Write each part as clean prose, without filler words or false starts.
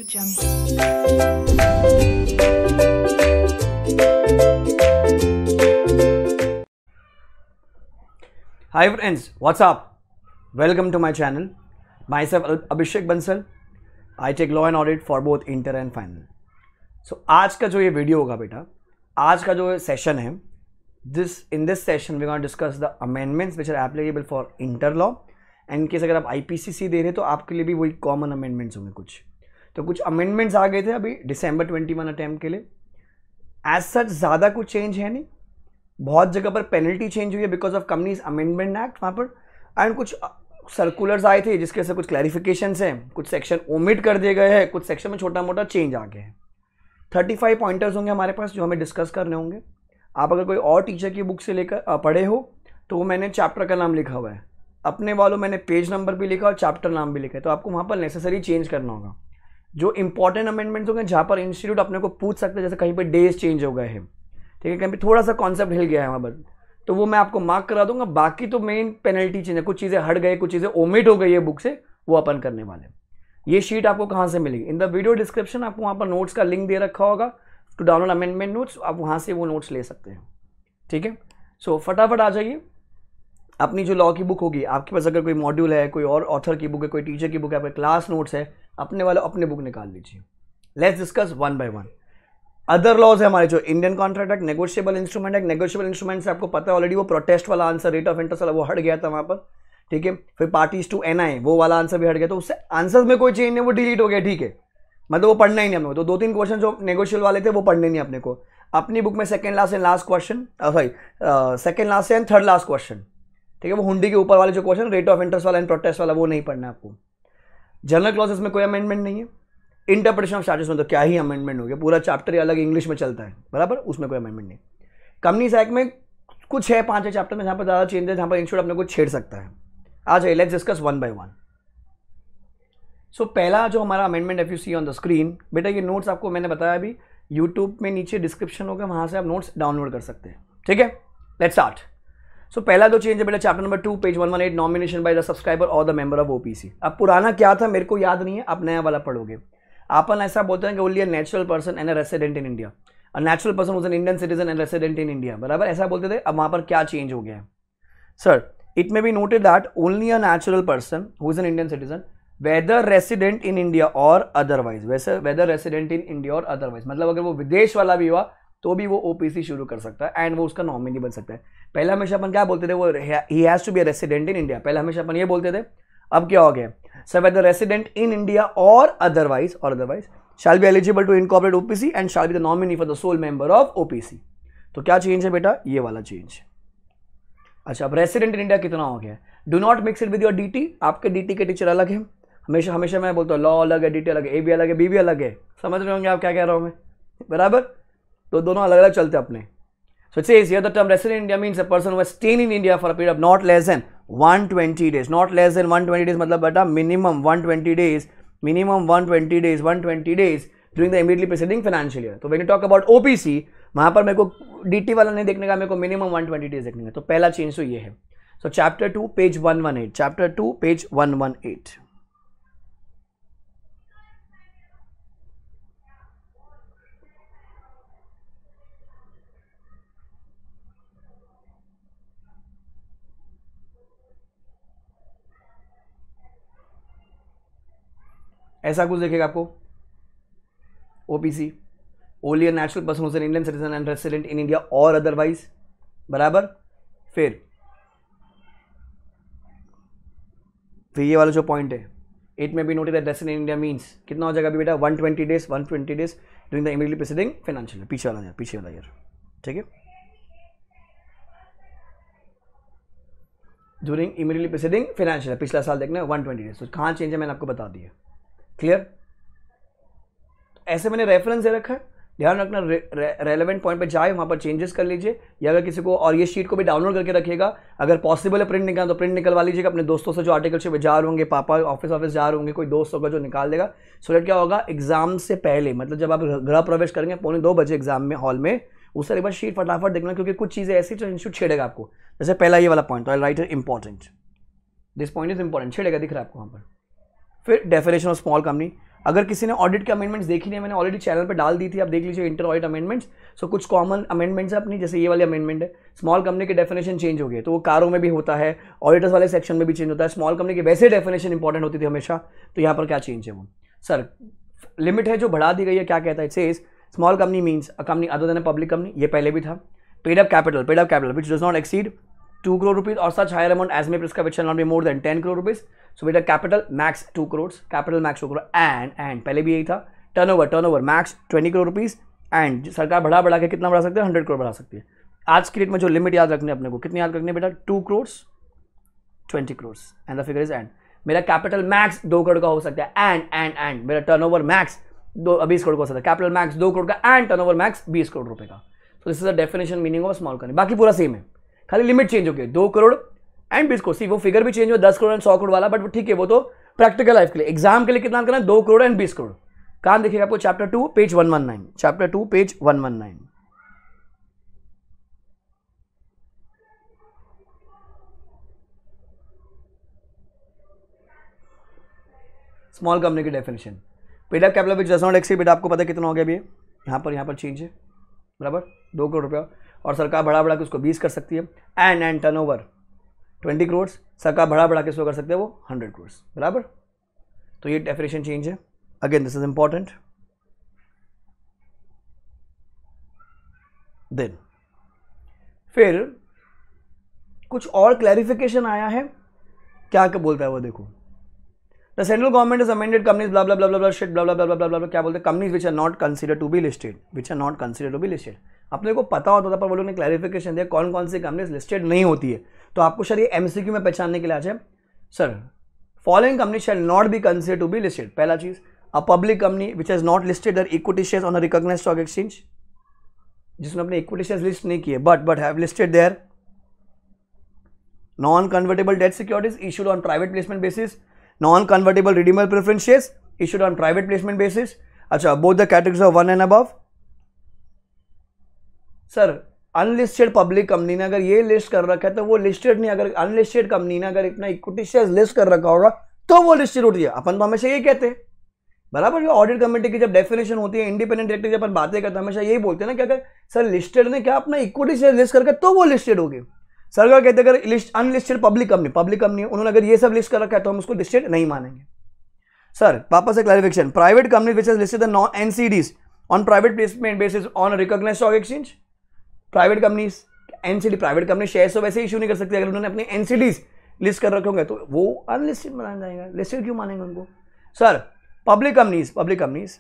Hi friends, what's up? Welcome to my channel. Myself Abhishek Bansal. I take law and audit for both inter and final. So आज का जो ये video होगा बेटा, आज का जो सेशन है, in this session we're going to discuss the amendments which are applicable for inter law. And case अगर आप IPCC दे रहे तो आपके लिए भी वही कॉमन अमेंडमेंट्स होंगे कुछ. तो कुछ अमेंडमेंट्स आ गए थे अभी December 21 अटैम्प्ट के लिए. एज सच ज़्यादा कुछ चेंज है नहीं. बहुत जगह पर पेनल्टी चेंज हुई है because of companies amendment act वहाँ पर. एंड कुछ सर्कुलर्स आए थे जिसके से कुछ क्लैरिफिकेशंस हैं, कुछ सेक्शन ओमिट कर दिए गए हैं, कुछ सेक्शन में छोटा मोटा चेंज आ गया है. 35 पॉइंटर्स होंगे हमारे पास जो हमें डिस्कस करने होंगे. आप अगर कोई और टीचर की बुक से लेकर पढ़े हो तो वो मैंने चैप्टर का नाम लिखा हुआ है, अपने वालों मैंने पेज नंबर भी लिखा और चैप्टर नाम भी लिखा है. तो आपको वहाँ पर नेसेसरी चेंज करना होगा. जो इंपॉर्टेंट अमेंडमेंट्स होंगे जहाँ पर इंस्टीट्यूट अपने को पूछ सकते हैं, जैसे कहीं पर डेज चेंज हो गए हैं, ठीक है, कहीं पर थोड़ा सा कॉन्सेप्ट हिल गया है वहाँ पर, तो वो मैं आपको मार्क करा दूंगा. बाकी तो मेन पेनल्टी चेंज है, कुछ चीज़ें हट गए, कुछ चीज़ें ओमिट हो गई है बुक से, वो अपन करने वाले. ये शीट आपको कहाँ से मिलेगी? इन द वीडियो डिस्क्रिप्शन आपको वहाँ पर नोट्स का लिंक दे रखा होगा टू डाउनलोड अमेंडमेंट नोट्स. आप वहाँ से वो नोट्स ले सकते हैं, ठीक है. सो फटाफट आ जाइए. अपनी जो लॉ की बुक होगी आपके पास, अगर कोई मॉड्यूल है, कोई और ऑथर की बुक है, कोई टीचर की बुक है, आपके क्लास नोट्स है, अपने वाले अपने बुक निकाल लीजिए. Let's discuss one by one. Other laws है हमारे जो Indian contract act, negotiable instrument act. Negotiable instrument से आपको पता है ऑलरेडी वो प्रोटेस्ट वाला आंसर, रेट ऑफ इंटरेस्ट वाला, वो हट गया था वहाँ पर, ठीक है. फिर पार्टीज टू NI वो वाला आंसर भी हट गया, तो उससे आंसर में कोई चेंज नहीं, वो डिलीट हो गया, ठीक है. मतलब वो पढ़ना ही नहीं हमें. तो 2-3 क्वेश्चन जो नेगोशिएबल वाले थे वो पढ़ने नहीं अपने को. अपनी बुक में second last and last question, second last and third last question, ठीक है. वो हुंडी के ऊपर वाले जो क्वेश्चन, रेट ऑफ इंटरेस्ट वाला एंड प्रोटेस्ट वाला, वो नहीं पढ़ना है आपको. जनरल क्लॉजेस में कोई अमेंडमेंट नहीं है. इंटरप्रिटेशन ऑफ स्टैट्यूट्स में तो क्या ही अमेंडमेंट हो गया, पूरा चैप्टर ही अलग इंग्लिश में चलता है, बराबर, उसमें कोई अमेंडमेंट नहीं. कंपनीज एक्ट में कुछ है 5 चैप्टर में जहाँ पर ज़्यादा चेंज है, जहाँ पर इंस्टीट्यूट अपने को छेड़ सकता है. आ जाइए, let's discuss one by one. So पहला जो हमारा amendment, if you see on the screen, बेटा ये नोट्स आपको मैंने बताया अभी, यूट्यूब में नीचे डिस्क्रिप्शन होगा, वहाँ से आप नोट्स डाउनलोड कर सकते हैं, ठीक है. Let's start. सो पहला जो चेंज है बेटा, chapter number 2 page 118, nomination by the subscriber और द मेंबर ऑफ OPC. अब पुराना क्या था मेरे को याद नहीं है, आप नया वाला पढ़ोगे. अपन ऐसा बोलते हैं कि only a natural person and a resident in India. A natural person was an Indian citizen and resident in India, बराबर, ऐसा बोलते थे. अब वहाँ पर क्या चेंज हो गया है? Sir, it may be noted that only a natural person who is an Indian citizen whether resident in India और अदरवाइज. वैसे वेदर रेसिडेंट इन इंडिया और अदरवाइज मतलब अगर वो विदेश वाला भी हुआ तो भी वो OPC शुरू कर सकता है एंड वो उसका नॉमिनी बन सकता है. पहले हमेशा अपन क्या बोलते थे, वो ही has to be a resident in India. पहले हमेशा अपन ये बोलते थे. अब क्या हो गया? Sir, whether resident in India और otherwise shall be eligible to incorporate OPC and shall be the nominee for the sole member of OPC. तो क्या चेंज है बेटा? ये वाला चेंज. अच्छा, अब रेसिडेंट इन इंडिया कितना हो गया? Do not mix it with your DT. आपके DT के टीचर अलग है. हमेशा मैं बोलता हूँ लॉ अलग है, DT अलग है, A भी अलग है, B भी अलग है. समझ रहे होंगे आप क्या कह रहा हूँ मैं, बराबर. तो दोनों अलग अलग चलते अपने. So it says here the term resident in India means a person who has stayed in India for a period of not less than 120 days. Not less than 120 days मतलब बेटा minimum 120 days, minimum 120 days during the immediately preceding financial year. तो when you talk about OPC, वहाँ पर मेरे को DT वाला नहीं देखने का, मेरे को minimum 120 days देखने का. तो पहला चेंज तो ये है. So chapter 2 page 118. Chapter 2 page 118. ऐसा कुछ देखेगा आपको. OPC only a natural person whose an Indian citizen and resident in India और अदरवाइज, बराबर. फिर ये वाला जो पॉइंट है, it may be noted that resident in India means कितना हो जाएगा अभी बेटा? 120 days during the immediately preceding financial year. पीछे वाला ईयर, ठीक है. During immediately preceding financial year, पिछला साल देखना है 120 डेज. तो कहाँ चेंज है मैंने आपको बता दिया. क्लियर? ऐसे मैंने रेफरेंस दे रखा है, ध्यान रखना. रेलेवेंट पॉइंट पे जाए, वहाँ पर चेंजेस कर लीजिए. या अगर किसी को, और ये शीट को भी डाउनलोड करके रखिएगा, अगर पॉसिबल है प्रिंट निकाल तो प्रिंट निकलवा लीजिएगा. अपने दोस्तों से जो आर्टिकलशिप जा रहे होंगे, पापा ऑफिस जा रहे होंगे, कोई दोस्त होगा जो निकाल देगा. सो दैट क्या होगा, एग्जाम से पहले, मतलब जब आप गृह प्रवेश करेंगे 2:45 बजे एग्जाम में हॉल में, उस तरह एक बार शीट फटाफट देखना, क्योंकि कुछ चीज़ें ऐसी जो इंस्टीट्यूट छेड़ेगा आपको. जैसे पहला ये वाला पॉइंट, तो I write important, this point is important, छेड़ेगा, दिख रहा है आपको वहाँ पर. फिर डेफिनेशन ऑफ स्मॉल कंपनी. अगर किसी ने ऑडिट के अमेंडमेंट्स देखी नहीं, मैंने ऑलरेडी चैनल पे डाल दी थी, आप देख लीजिए इंटर ऑडिट अमेंडमेंट्स। सो कुछ कॉमन अमेंडमेंट्स है अपनी, जैसे ये वाले अमेंडमेंट है, स्मॉल कंपनी की डेफिनेशन चेंज हो गई है, तो वो कारों में भी होता है, ऑडिटर्स वाले सेक्शन में भी चेंज होता है। स्मॉल कंपनी की वैसे डेफिनेशन इंपॉर्टेंट होती थी हमेशा, तो यहाँ पर क्या चेंज है वो सर लिमिट है जो बढ़ा दी गई है, क्या कहता है, it says small company means a company other then a public company, ये पहले भी था। Paid up capital which does not exceed 2 crore rupees or such higher amount as may prescribe which shall not be more than 10 crore rupees. So बेटा capital max 2 crores, capital max 2 crore and पहले भी यही था। turnover max 20 crore rupees and सरकार बढ़ा के कितना बढ़ा सकते हैं, 100 crore बढ़ा सकती है। आज की डेट में जो लिमिट याद रखनी है अपने को, कितनी याद रखनी है बेटा, 2 crores 20 crores and the figure is and। मेरा कैपिटल मैक्स 2 करोड़ का हो सकता है एंड मेरा टर्नओवर मैक्स 20 करोड़ का हो सकता है, कैपिटल मैक्स 2 करोड़ का एंड टर्नओवर मैक्स 20 करोड़ रुपए का। तो this is the definition meaning of small company, बाकी पूरा सेम है, खाली लिमिट चेंज हो गई 2 करोड़ एंड 20 करोड़। सी वो फिगर भी चेंज हुआ 10 करोड़ एंड 100 करोड़ वाला, बट ठीक है वो तो प्रैक्टिकल लाइफ के लिए, एग्जाम के लिए कितना करना है, 2 करोड़ एंड 20 करोड़। कहां देखिएगा आपको, chapter 2 page 119, chapter 2 page 119। Small company की definition, paid up capital which does not exceed, बेटा आपको पता है कितना हो गया अभी, यहाँ पर चेंज है बराबर 2 करोड़ रुपया, और सरकार बढ़ा के उसको 20 कर सकती है एंड टर्नओवर 20 करोड़, सरकार बढ़ा के उसको कर सकते हैं वो 100 करोड़ बराबर। तो ये डेफिनेशन चेंज है, again this is important. Then फिर कुछ और क्लैरिफिकेशन आया है, क्या बोलता है वो देखो, the central government is amended companies blah blah blah blah shit blah blah blah blah blah, क्या बोलते हैं, companies which are not considered to be listed, अपने को पता होता था पर वो लोगों ने क्लैरिफिकेशन दिया कौन कौन सी कंपनीज लिस्टेड नहीं होती है। तो आपको शायद ये एमसीक्यू में पहचानने के लिए आ जाए, sir following company shall not be considered to be listed. पहला चीज, a public company which has not listed their equity shares on a recognised stock exchange, जिसने अपने इक्विटी शेयर्स लिस्ट नहीं किए but have listed their non convertible debt securities issued on private placement basis, non convertible redeemable preference shares issued on private placement basis. अच्छा, both the categories of 1 and above. Sir unlisted public company ने अगर ये list कर रखा है तो वो listed नहीं, अगर अनलिस्टेड कंपनी ने अगर इतना इक्विटी शेयर्स लिस्ट कर रखा होगा तो वो लिस्टेड होती है। अपन तो हमेशा ये कहते हैं बराबर, ऑडिट कमेटी की जब डेफिनेशन होती है, इंडिपेंडेंट डायरेक्टर जब अपन बातें करते हैं हमेशा यही बोलते हैं ना कि अगर सर लिस्टेड ने क्या अपना इक्विटी शेयर लिस्ट करके तो वो लिस्टेड होगी। सरकार कहते हैं अगर लिस्ट अनलिस्टेड पब्लिक कंपनी उन्होंने अगर ये सब लिस्ट कर रखा है तो हम उसको लिस्टेड नहीं मानेंगे। सर वापस से clarification, private company which has listed the non NCDs on private placement basis on recognised stock exchange. Private companies NCD, private company shares तो वैसे इशू नहीं कर सकती, अगर उन्होंने अपने एनसीडीज लिस्ट कर रखे होंगे तो वो अनलिस्टेड माना जाएगा, लिस्टेड क्यों मानेंगे उनको। Sir public companies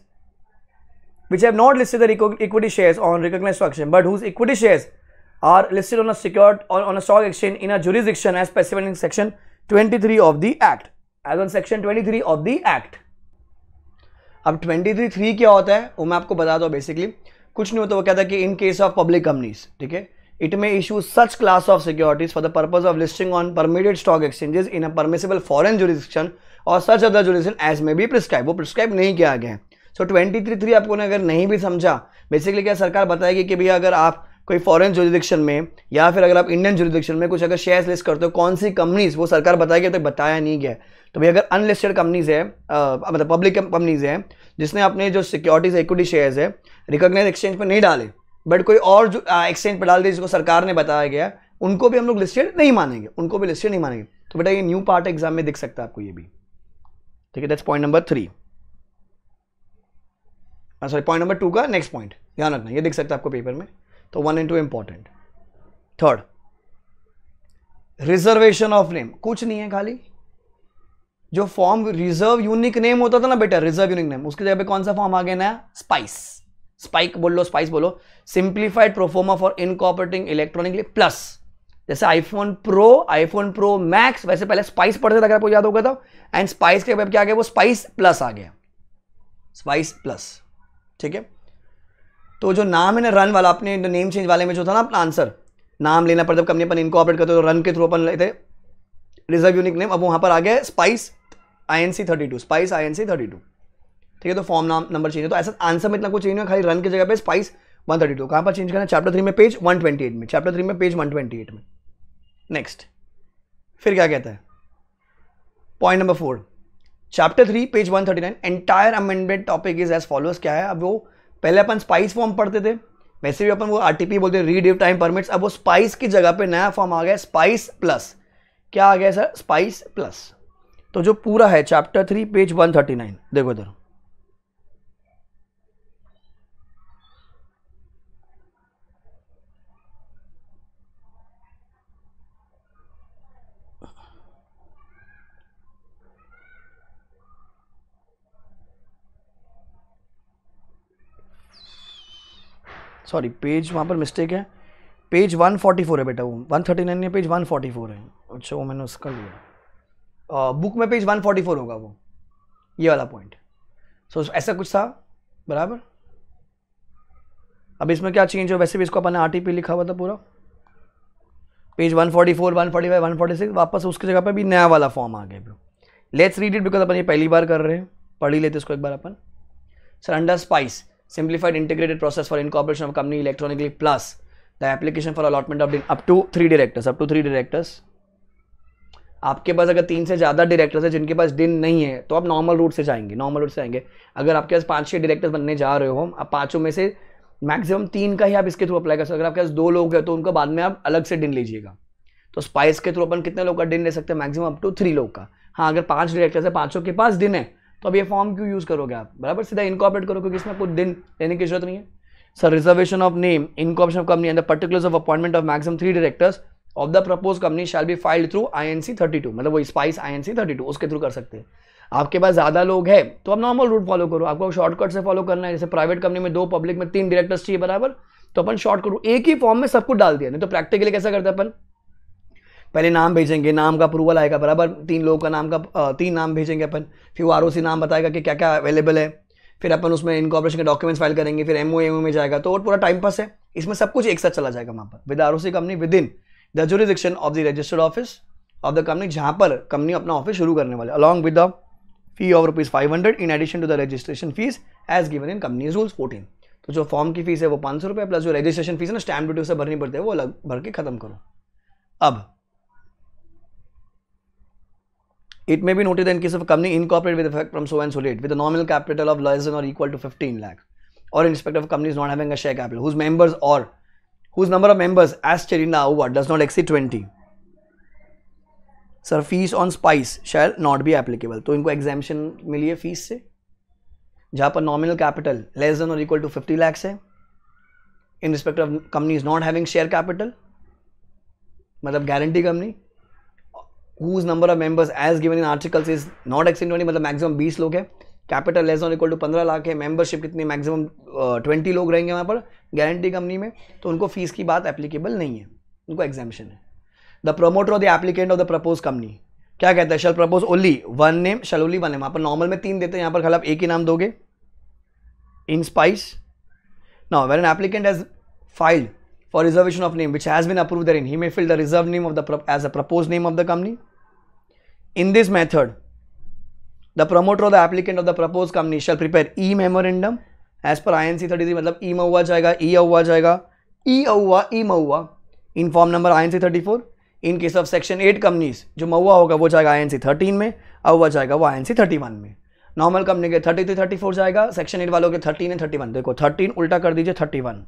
which have not listed their equity shares on recognized stock exchange but whose equity shares are listed on a stock exchange in a jurisdiction as specified in section 23 of the act, as on section 23 of the act। अब 23(3) क्या होता है वो मैं आपको बता दूं, basically कुछ नहीं होता, वो कहता है कि in case of public companies, ठीक है, it may issue such class of securities for the purpose of listing on permitted stock exchanges in a permissible foreign jurisdiction और such other jurisdiction as may be prescribe, वो prescribe नहीं किया गया है। सो 23(3) आपको ने अगर नहीं भी समझा, बेसिकली क्या सरकार बताएगी कि भैया अगर आप कोई फॉरेन जुरिडिक्शन में या फिर अगर आप इंडियन जुरिडिक्शन में कुछ अगर शेयर्स लिस्ट करते हो, कौन सी कंपनीज, वो सरकार बताएगी, तो बताया नहीं गया। तो भैया अगर अनलिस्टेड कंपनीज है, मतलब पब्लिक कंपनीज है जिसने अपने जो सिक्योरिटीज इक्विटी शेयर्स है रिकॉग्नाइज एक्सचेंज पर नहीं डाले बट कोई और जो एक्सचेंज पर डाल दिए जिसको सरकार ने बताया गया, उनको भी हम लोग लिस्टेड नहीं मानेंगे, उनको भी लिस्टेड नहीं मानेंगे। तो बेटा ये न्यू पार्ट एग्जाम में दिख सकता है आपको ये भी, ठीक है, that's point number 3, sorry point number 2 का नेक्स्ट पॉइंट ध्यान रखना, ये दिख सकता है आपको पेपर में। तो 1 and 2 important. Third, reservation of name, कुछ नहीं है, खाली जो फॉर्म रिजर्व यूनिक नेम होता था ना बेटा, रिजर्व यूनिक नेम, उसकी जगह पे कौन सा फॉर्म आ गया नया, स्पाइक बोल लो, स्पाइस बोलो, simplified proforma for incorporating electronically plus. जैसे आईफोन प्रो मैक्स, वैसे पहले स्पाइस पढ़ते थे अगर आपको याद होगा तो, एंड स्पाइस के क्या आ गया, वो स्पाइस प्लस आ गया, स्पाइस प्लस, ठीक है। तो जो नाम है ना रन वाला, अपने नेम चेंज वाले में जो था ना अपना आंसर, नाम लेना पड़ता कंपनी अपन इनकॉर्पोरेट करते तो रन के थ्रू अपन लेते रिजर्व यूनिक नेम, अब वहां पर आ गया स्पाइस INC 32, स्पाइस INC 32, ठीक है। तो फॉर्म नाम नंबर चेंज है, तो ऐसा आंसर में इतना कुछ चेंज नहीं है, खाली रन की जगह पे स्पाइस 132। कहां पर चेंज करना, चैप्टर 3 में पेज 128 में, चैप्टर 3 में पेज 128 में। नेक्स्ट फिर क्या कहता है, point number 4, chapter 3 page 139 entire amendment topic is as follows. क्या है, अब वो पहले अपन स्पाइस फॉर्म पढ़ते थे, वैसे भी अपन वो आरटीपी बोलते हैं, रीड इफ टाइम परमिट्स। अब वो स्पाइस की जगह पे नया फॉर्म आ गया स्पाइस प्लस। क्या आ गया सर? Spice plus. तो जो पूरा है चैप्टर 3 पेज 139, देखो इधर, सॉरी पेज वहाँ पर मिस्टेक है, पेज 144 है बेटा, वो 139 नहीं, पेज 144 है। अच्छा वो मैंने उसका लिया, बुक में पेज 144 होगा वो, ये वाला पॉइंट। सो ऐसा कुछ था, बराबर। अब इसमें क्या चेंज हो, वैसे भी इसको अपन ने आरटीपी लिखा हुआ था पूरा, पेज 144, 145, 146, वापस उसकी जगह पे भी नया वाला फॉर्म आ गया। लेट्स रीड इट, बिकॉज अपन ये पहली बार कर रहे हैं, पढ़ ही लेते इसको एक बार अपन। Sir under SPICe simplified integrated process for incorporation of company electronically plus the application for allotment of up to 3 directors। आपके पास अगर 3 से ज़्यादा डायरेक्टर्स है जिनके पास डिन नहीं है तो आप नॉर्मल रूट से जाएंगे, अगर आपके पास 5-6 डायरेक्टर्स बनने जा रहे हो, आप 5 में से मैक्सिमम 3 का ही आप इसके थ्रू अप्लाई कर सकते हो। अगर आपके पास 2 लोग हैं तो उनका बाद में आप अलग से डिन लीजिएगा। तो स्पाइस के थ्रू अपन कितने लोग का डिन ले सकते हैं? मैक्सिमम अप टू 3 लोग का। हाँ, अगर 5 डायरेक्टर्स है, 5 के पास डिन है, तो अब ये फॉर्म क्यों यूज करोगे आप? बराबर, सीधा इनकॉर्पोरेट करो, क्योंकि इसमें कोई दिन लेने की जरूरत नहीं है। Sir reservation of name, incorporation of company and the particulars of appointment of maximum 3 directors of the propose company shall be filed through INC 32, मतलब वो स्पाइस INC 32 उसके थ्रू कर सकते हैं। आपके पास ज्यादा लोग हैं तो आप नॉर्मल रूट फॉलो करो, आपको शॉर्टकट से फॉलो करना है। जैसे प्राइवेट कंपनी में 2, पब्लिक में 3 डायरेक्टर्स चाहिए, बराबर, तो अपन शॉर्ट करो, एक ही फॉर्म में सब कुछ डाल दिया। नहीं तो प्रैक्टिकली कैसा करते हैं अपन, पहले नाम भेजेंगे, नाम का अप्रूवल आएगा, बराबर, 3 लोगों का नाम का 3 नाम भेजेंगे अपन, फिर वो ROC नाम बताएगा कि क्या क्या अवेलेबल है, फिर अपन उसमें इनकॉर्पोरेशन के डॉक्यूमेंट्स फाइल करेंगे, फिर MOU में जाएगा, तो पूरा टाइम पास है। इसमें सब कुछ एक साथ चला जाएगा वहाँ पर, with ROC company within the jurisdiction of the registered office of the company, जहाँ पर कंपनी अपना ऑफिस शुरू करने वाले, along with the fee of ₹500 in addition to the registration fees as given in companies rules 14। तो जो form की fees है वो 500 रुपये प्लस जो रजिस्ट्रेशन फीस है ना, स्टैम्प ड्यूटी से भरनी पड़ती है, वो अलग भर के खत्म करो। अब it may be noted that in case of a company incorporated with effect from so and so date with a nominal capital of less than or equal to 15 lakh, or in respect of companies not having a share capital whose members or whose number of members as stated in the award does not exceed 20, sir, fees on spice shall not be applicable। तो इनको exemption मिली है fees से, जहाँ पर nominal capital less than or equal to 50 lakhs है, in respect of companies not having share capital, मतलब guarantee company, whose number of members as given in articles is not exceeding 20, मतलब maximum 20 लोग है, capital less than equal to 15 lakh है, membership कितनी maximum 20 लोग रहेंगे वहाँ पर गारंटी कंपनी में, तो उनको फीस की बात एप्लीकेबल नहीं है, उनको एग्जाम्पशन है। The promoter of the applicant of the propose company क्या कहता है? शैल प्रपोज ओनली वन नेम, शैल ओनली वन नेम। वहाँ पर नॉर्मल में 3 देते हैं, यहाँ पर खाली आप एक ही नाम दोगे in SPICe. Now when an applicant has filed for reservation of name which has been approved therein, he may fill the reserve name of the as a propose name of the company. In this method, the promoter or the applicant of the proposed company shall prepare e-memorandum as per INC 33, मतलब e MOA जाएगा, e MOA in form number INC 34। In case of section 8 companies, जो MOA होगा वो जाएगा INC 13 में, अहुआ जाएगा वो INC 31 में। नॉर्मल कंपनी के 33, 34 जाएगा, सेक्शन 8 वालों के 13 एंड 31। देखो 13 उल्टा कर दीजिए 31,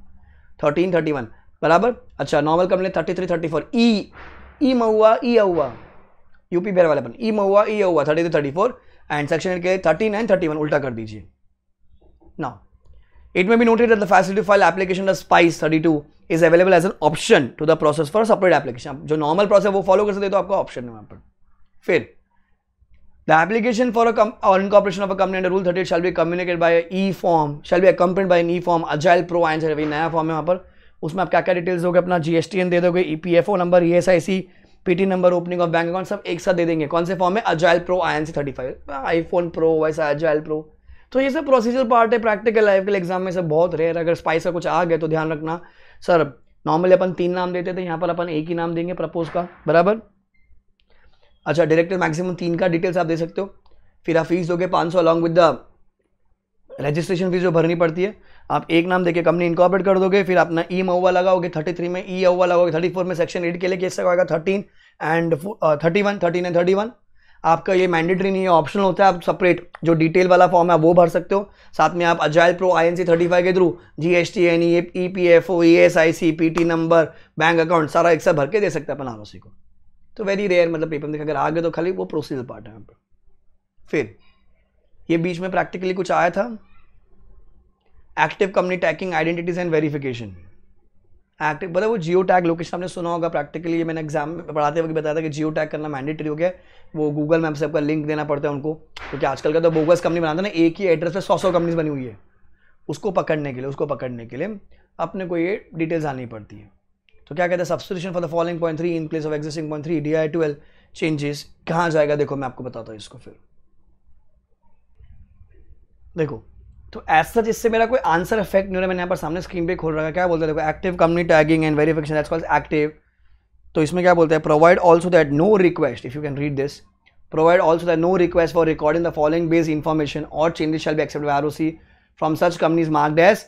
13, 31 बराबर। अच्छा, नॉर्मल कंपनी 33, 34, ई महुआ, ई अहुआ, यूपी बिहार वाले अपन, ई महुआ, ई अहुआ 33, 34 एंड सेक्शन के 13 एंड 31 उल्टा कर दीजिए। Now it may be noted that the facility file application of SPICe 32 is available as an option to the process for separate application. जो नॉर्मल प्रोसेस वो follow कर सकते तो आपका ऑप्शन है वहां पर। फिर द एप्लीकेशन फॉर और incorporation of a company under rule 38 shall be communicated by e form, shall be accompanied by an e form agile pro INC, नया फॉर्म है वहां पर। उसमें आप क्या क्या डिटेल्स दोगे? अपना GSTN दे दोगे, EPFO number, ESIC, PT number, opening of bank account, सब एक साथ दे देंगे। कौन से फॉर्म में? Agile pro INC 35, iPhone Pro वैसा अजाइल प्रो। तो ये सब प्रोसीजर पार्ट है, प्रैक्टिकल लाइफ के एग्जाम में से बहुत रेयर। अगर स्पाइस का कुछ आ गया तो ध्यान रखना। सर नॉर्मली अपन 3 नाम देते थे, यहाँ पर अपन एक ही नाम देंगे प्रपोज का, बराबर। अच्छा, डायरेक्टर मैक्सिमम 3 का डिटेल्स आप दे सकते हो। फिर आप फीस दोगे 500 along with the registration fees जो भरनी पड़ती है। आप एक नाम देके कंपनी इनकॉर्पोरेट कर दोगे, फिर अपना ई महुआ लगाओगे 33 में, ई अहुआ लगाओगे 34 में, सेक्शन 8 के लिए केस लगाएगा 13 एंड 31, 13 एंड 31। आपका ये मैंडेटरी नहीं है, ऑप्शनल होता है। आप सेपरेट जो डिटेल वाला फॉर्म है वो भर सकते हो। साथ में आप अजाइल प्रो INC 35 के through GST NE EPFO ESIC PT number bank account सारा एक साथ भर के दे सकते हैं अपन ROC को। तो वेरी रेयर, मतलब पेपर में अगर आ गए तो खाली वो प्रोसीजर पार्ट है यहाँ पर। फिर ये बीच में प्रैक्टिकली कुछ आया था, active company tagging identities and verification. Active मतलब वो जियो टैग लोकेशन आपने सुना होगा, प्रैक्टिकली ये मैंने एग्जाम में पढ़ाते वक्त बताया था कि जियो टैग करना मैंडेटरी हो गया। वो गूगल मैप से आपका लिंक देना पड़ता है उनको, क्योंकि आजकल का तो बोगस कंपनी बनाता है ना, एक ही एड्रेस पे 100 कंपनीज बनी हुई है। उसको पकड़ने के लिए अपने को ये डिटेल्स आनी पड़ती है। तो क्या कहते हैं, substitution for the following point 3 in place of existing point 3 DI12 changes कहाँ जाएगा, देखो मैं आपको बताता हूँ इसको। फिर देखो तो एज सच इससे मेरा कोई आंसर इफेक्ट नहीं हो रहा। मैंने यहाँ पर सामने स्क्रीन पे खोल रखा है, क्या बोलते हैं देखो, active company tagging and verification that's called active. तो इसमें क्या बोलते हैं, provide also that no request, if you can read this, provide also that no request for recording the following base information और changes shall be accepted by ROC from such companies marked as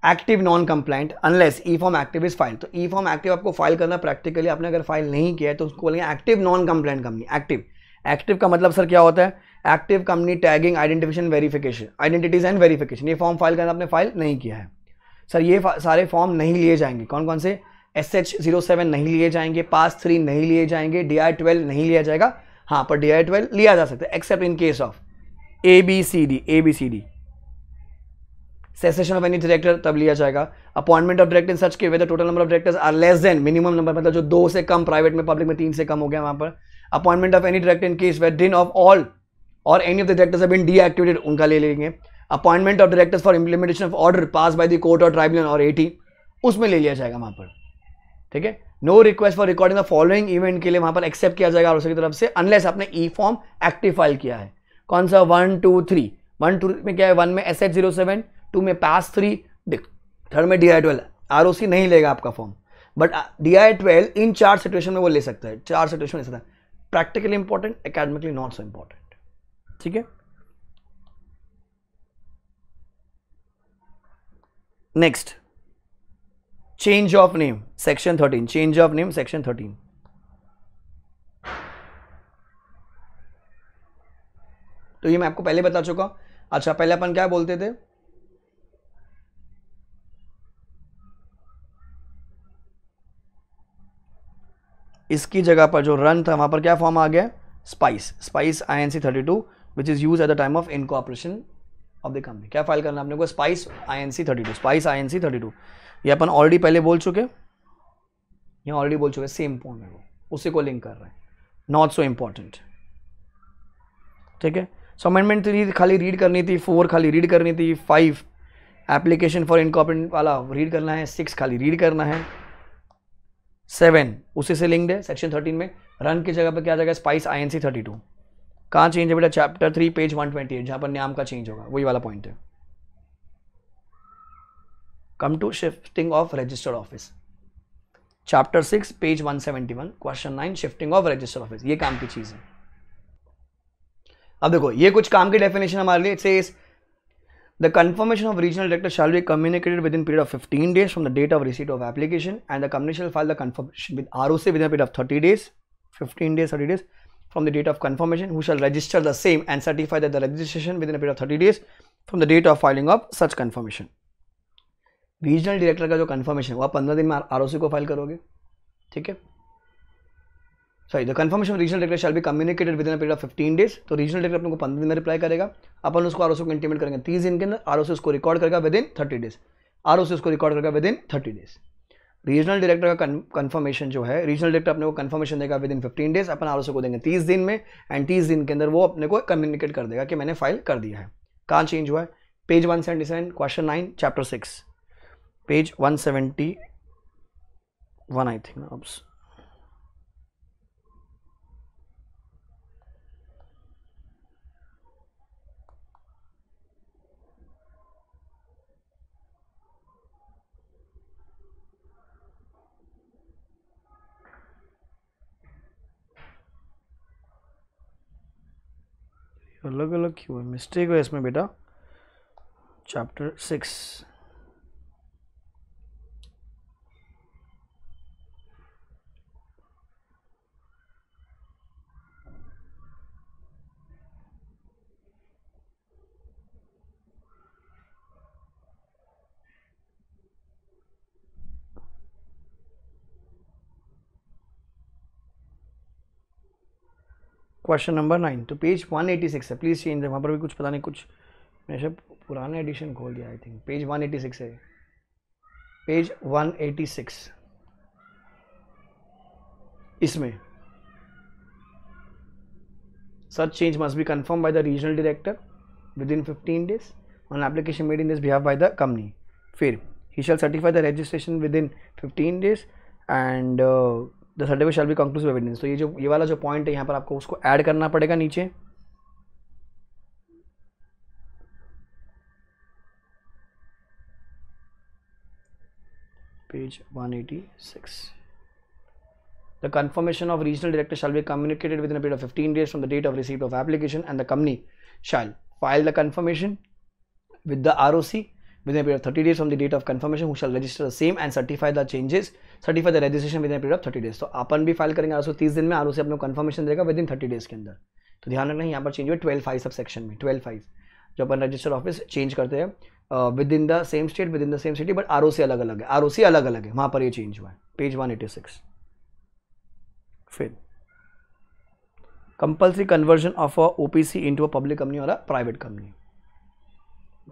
active non compliant unless e form active is file. तो e form active आपको file करना, practically आपने अगर file नहीं किया है तो उसको बोलेंगे active non complaint company. Active, active का मतलब सर क्या होता है, active company tagging identification verification, identities and verification. ये फॉर्म फाइल करना आपने फाइल नहीं किया है सर, ये सारे फॉर्म नहीं लिए जाएंगे। कौन कौन से, SH07 नहीं लिए जाएंगे, पास 3 नहीं लिए जाएंगे, DI12 नहीं लिया जाएगा। हाँ पर DI12 लिया जा सकता है except in case of ABCD। Cessation of any director तब लिया जाएगा। Appointment of director in such के whether total number of directors are less than minimum number, मतलब जो 2 से कम, प्राइवेट में, पब्लिक में 3 से कम हो गया वहां पर। Appointment of any director in case where of all और any of the directors have been deactivated, उनका ले लेंगे। Appointment of directors for implementation of order pass by the court और ट्राइब्यूनल और 80, उसमें ले लिया जाएगा वहां पर। ठीक है, no request for recording the following event के लिए वहां पर एक्सेप्ट किया जाएगा ROC की तरफ से, अनलेस आपने ई फॉर्म एक्टिव फाइल किया है। कौन सा, 1 2 3। 1 2 में क्या है, 1 में SH07, 2 में पास 3, 3rd में DI12। ROC नहीं लेगा आपका form, but DI12 in 4 situation में वो ले सकता है, 4 सिचुएशन ले सकता है। Practically important, academically not so important. ठीक है, next, change of name section 13। Change of name section 13। तो ये मैं आपको पहले बता चुका। अच्छा, पहले अपन क्या बोलते थे, इसकी जगह पर जो रन था वहां पर क्या फॉर्म आ गया, spice INC 32 which is use at the time of incorporation of the company. क्या फाइल करना अपने को, स्पाइस INC 32। ये अपन ऑलरेडी पहले बोल चुके, यहाँ ऑलरेडी बोल चुके, सेम फॉर्म है वो, उसी को लिंक कर रहे हैं, नॉट सो इंपॉर्टेंट। ठीक है, सो अमेंडमेंट 3 खाली रीड करनी थी, 4 खाली रीड करनी थी, 5 एप्लीकेशन फॉर इनकॉर्पोरेट वाला रीड करना है, 6 खाली रीड करना है, 7 उसी से लिंक्ड है सेक्शन 13 में। रन की जगह पर क्या जाएगा, स्पाइस INC 32। कहाँ चेंज है बेटा, चैप्टर 3 पेज 128, जहां पर नाम का चेंज होगा, वही वाला पॉइंट है। Come to shifting of registered office, chapter 6 page 171, question 9, shifting of registered office, ये काम की चीज है। अब देखो ये कुछ काम की डेफिनेशन हमारे लिए, it says the confirmation of regional director shall be communicated within period of 15 days from the date of receipt of application, and the company shall file the confirmation with ROC within a period of 30 days, 15 days, 30 days from the date of confirmation, who shall register the same and certify that the registration within a period of 30 days from the date of filing of such confirmation. Regional director का जो conformation है वो आप 15 दिन में ROC को file करोगे। ठीक है, sorry, the confirmation of regional director shall be communicated with in a period of 15 days. तो रीजनल डायरेक्टर अपने को 15 दिन में रिप्लाई करेगा, अपन उसको ROC को इंटीमेट करेंगे 30 दिन के अंदर, ROC उसको रिकॉर्ड करेगा विद इन 30 डेज, ROC उसको रिकॉर्ड करेगा with in 30 days. Regional director का कन्फर्मेशन जो है, रीजनल डायरेक्टर अपने को कन्फर्मेशन देगा with in 15 days, upon ROC को देंगे 30 दिन में, एंड 30 दिन के अंदर वो अपने को कम्युनिकेट कर देगा कि मैंने फाइल कर दिया है। कहाँ चेंज हुआ है, page 177, question 9, chapter 6, page 171 I think. अब अलग अलग क्यों है, मिस्टेक है इसमें बेटा। चैप्टर 6, क्वेश्चन नंबर 9, तो पेज 186 है, प्लीज़ चेंज है, वहाँ पर भी कुछ पता नहीं, कुछ मैंने शायद पुराना एडिशन खोल दिया, आई थिंक पेज 186 है, पेज 186, इसमें such change must be confirmed by the regional director within 15 days on application made in this behalf by the company. फिर he shall certify the registration within 15 days and the certificate shall be conclusive evidence. तो ये वाला जो point है यहाँ पर आपको उसको ऐड करना पड़ेगा नीचे. Page 186. The confirmation of regional director shall be communicated within a period of 15 days from the date of receipt of application, and the company shall file the confirmation with the ROC within a period of 30 days from the date of confirmation, who shall register the same and certify the changes, certify the registration within a period of 30 days. तो अपन भी file करेंगे ROC 30 दिन में, ROC अपने conformation देगा with in 30 days के अंदर. तो ध्यान रखना यहाँ पर चेंज हुआ 12(5) सब सेक्शन में. 12(5) जो अपन रजिस्टर ऑफिस चेंज करते हैं with in the same state, with in the same city, but ROC अलग अलग है, ROC अलग अलग है, वहाँ पर ये चेंज हुआ है. पेज 186. फिर compulsory conversion of a OPC into a public company और अ प्राइवेट कंपनी.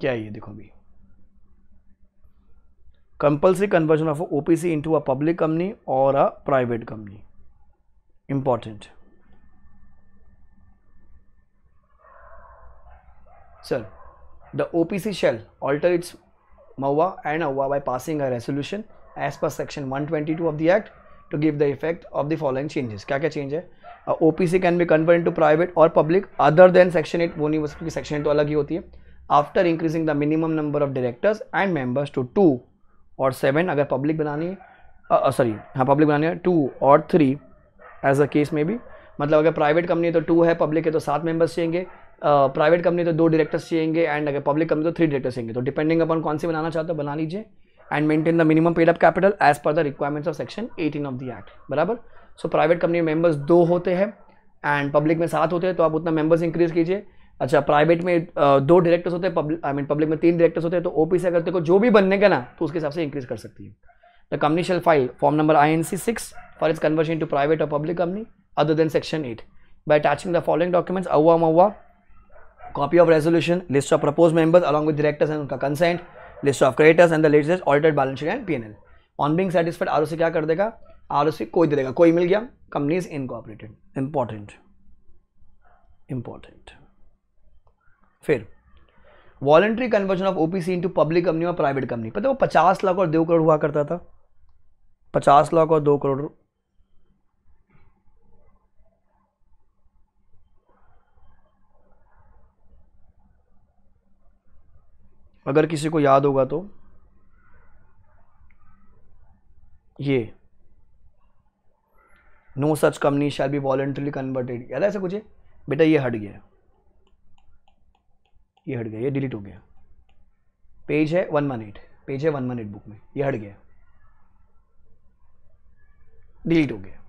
क्या है ये, देखो अभी compulsory conversion of a OPC into a public company और a private company. Important sir. The OPC shall alter its MOA and AWA by passing a resolution as per section 122 of the act to give the effect of the following changes. क्या क्या change है? OPC can be convert into private और public other than section 8. वो नहीं हो सकती, section 8 तो अलग ही होती है. After increasing the minimum number of directors and members to 2 और 7 अगर पब्लिक बनानी है, पब्लिक बनानी है 2 और 3 एज अ केस में भी. मतलब अगर प्राइवेट कंपनी है तो 2 है, पब्लिक है तो 7 मेंबर्स चाहिए, प्राइवेट कंपनी तो 2 डायरेक्टर्स चाहिए, एंड अगर पब्लिक कंपनी तो 3 डायरेक्टर्स चाहिए. तो डिपेंडिंग अपन कौन सी बनाना चाहते हो बना लीजिए. And maintain the minimum paid up capital as per the requirements of section 18 of the act. बराबर. सो प्राइवेट कंपनी में मेंबर्स 2 होते हैं एंड पब्लिक में 7 होते हैं, तो आप उतना मेंबर्स इंक्रीज कीजिए. अच्छा, प्राइवेट में 2 डायरेक्टर्स होते हैं, पब्लिक में 3 डायरेक्टर्स होते हैं, तो OPC अगर तेरे को जो भी बनने का ना तो उसके हिसाब से इंक्रीज कर सकती है. The company shall file form number INC 6 for its conversion to private और public company other than section 8 by attaching the following documents: AWA MOA, copy of resolution, list of proposed members along with directors and उनका consent, list of creditors and the latest audited balance sheet and P&L. On being satisfied, ROC क्या कर देगा? ROC कोई दे देगा, कोई मिल गया, company is incorporated. Important. फिर voluntary conversion of OPC into public company और प्राइवेट कंपनी. पता है वो 50 लाख और 2 करोड़ हुआ करता था. 50 लाख और 2 करोड़. अगर किसी को याद होगा तो ये no such company shall be voluntarily converted, याद है ऐसा कुछ है बेटा? ये हट गया, ये डिलीट हो गया. पेज है 118 बुक में, ये हट गया, डिलीट हो गया.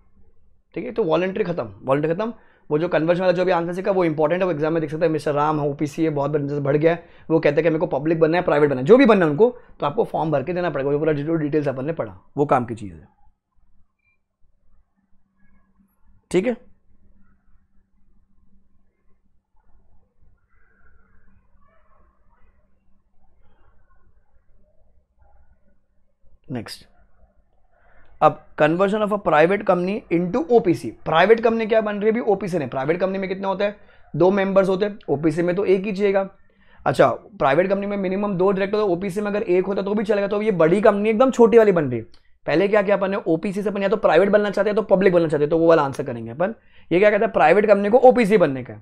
ठीक है, तो वॉलंटरी खत्म. वो जो कन्वर्जन वाला जो भी आंसर सीखा वो इंपॉर्टेंट है, वो एग्जाम में देख सकते हैं. मिस्टर राम है, OPC है, बहुत बढ़ गया है, वो कहते हैं कि मेरे को पब्लिक बनना है, प्राइवेट बनना है, जो भी बनना है उनको, तो आपको फॉर्म भर के देना पड़ेगा. वो पूरा जो डिटेल्स अपन ने पढ़ा वो काम की चीज़ है. ठीक है, नेक्स्ट. अब conversion of a private company into OPC. Private company क्या बन रही है अभी? OPC ने. प्राइवेट कंपनी में कितने होते हैं? 2 मेंबर्स होते हैं, OPC में तो 1 ही चाहिएगा. अच्छा, प्राइवेट कंपनी में मिनिमम 2 डायरेक्टर होते हैं, OPC में अगर 1 होता तो भी चलेगा. तो ये बड़ी कंपनी एकदम छोटी वाली बन रही है. पहले क्या अपन ने OPC से अपन या तो प्राइवेट बनना चाहते हैं तो पब्लिक बनना चाहते हैं, तो वो वाला आंसर करेंगे अपन. ये क्या कहता है? प्राइवेट कंपनी को OPC बनने का.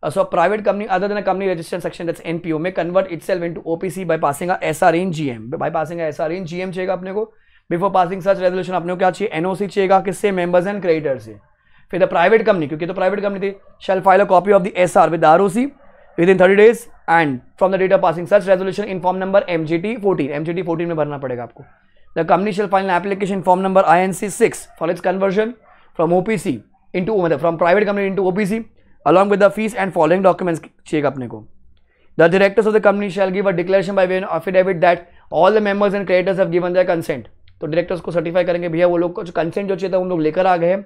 सो private company other then a company registered section that's NPO में convert itself into OPC by passing a SR in GM. By passing a SR in GM चाहिएगा अपने को. बिफोर पासिंग सच रेजोल्यूशन अपने को क्या चाहिए? NOC चाहिएगा. किससे? मेंबर्स एंड क्रेडिटर से. फिर द प्राइवेट कंपनी, क्योंकि तो प्राइवेट कंपनी थी, shall file a copy of the SR with ROC within 30 days and from the date of passing such resolution in form number MGT 14 में भरना पड़ेगा आपको. The company shall file an application form number INC 6 for its conversion from OPC into, मतलब from private company into OPC along with the fees and following documents चाहिएगा अपने को. The directors of the company shall give a declaration by way of affidavit that all the members and creditors have given their consent. तो directors को certify करेंगे भैया वो लोग को जो कंसेंट जो चाहिए था उन लोग लेकर आ गए.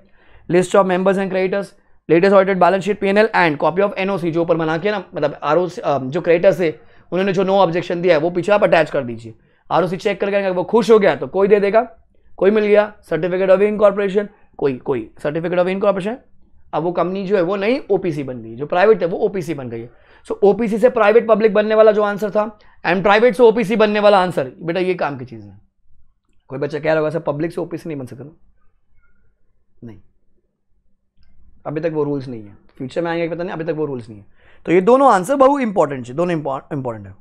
List of members and creditors, latest audited balance sheet P&L and copy of NOC जो ऊपर बना के ना, मतलब ROC जो क्रेडिटर्स है उन्होंने जो नो ऑब्जेक्शन दिया है वो पीछे आप अटैच कर दीजिए। ROC चेक करके वो खुश हो गया तो कोई दे देगा, कोई मिल गया सर्टिफिकेट ऑफ इनकॉर्पोरेशन, कोई सर्टिफिकेट ऑफ इनकॉर्पोरेशन। अब वो कंपनी जो है वो नई OPC बन गई, जो प्राइवेट है वो OPC बन गई है। सो OPC से प्राइवेट पब्लिक बनने वाला जो आंसर था एंड प्राइवेट से OPC बनने वाला आंसर, बेटा ये काम की चीज़ है। कोई बच्चा कह रहा होगा सर पब्लिक से OPC नहीं बन सकता, नहीं, अभी तक वो रूल्स नहीं है, फ्यूचर में आएंगे पता नहीं, अभी तक वो रूल्स नहीं है। तो ये दोनों आंसर बहुत इंपॉर्टेंट है, दोनों इंपॉर्टेंट है,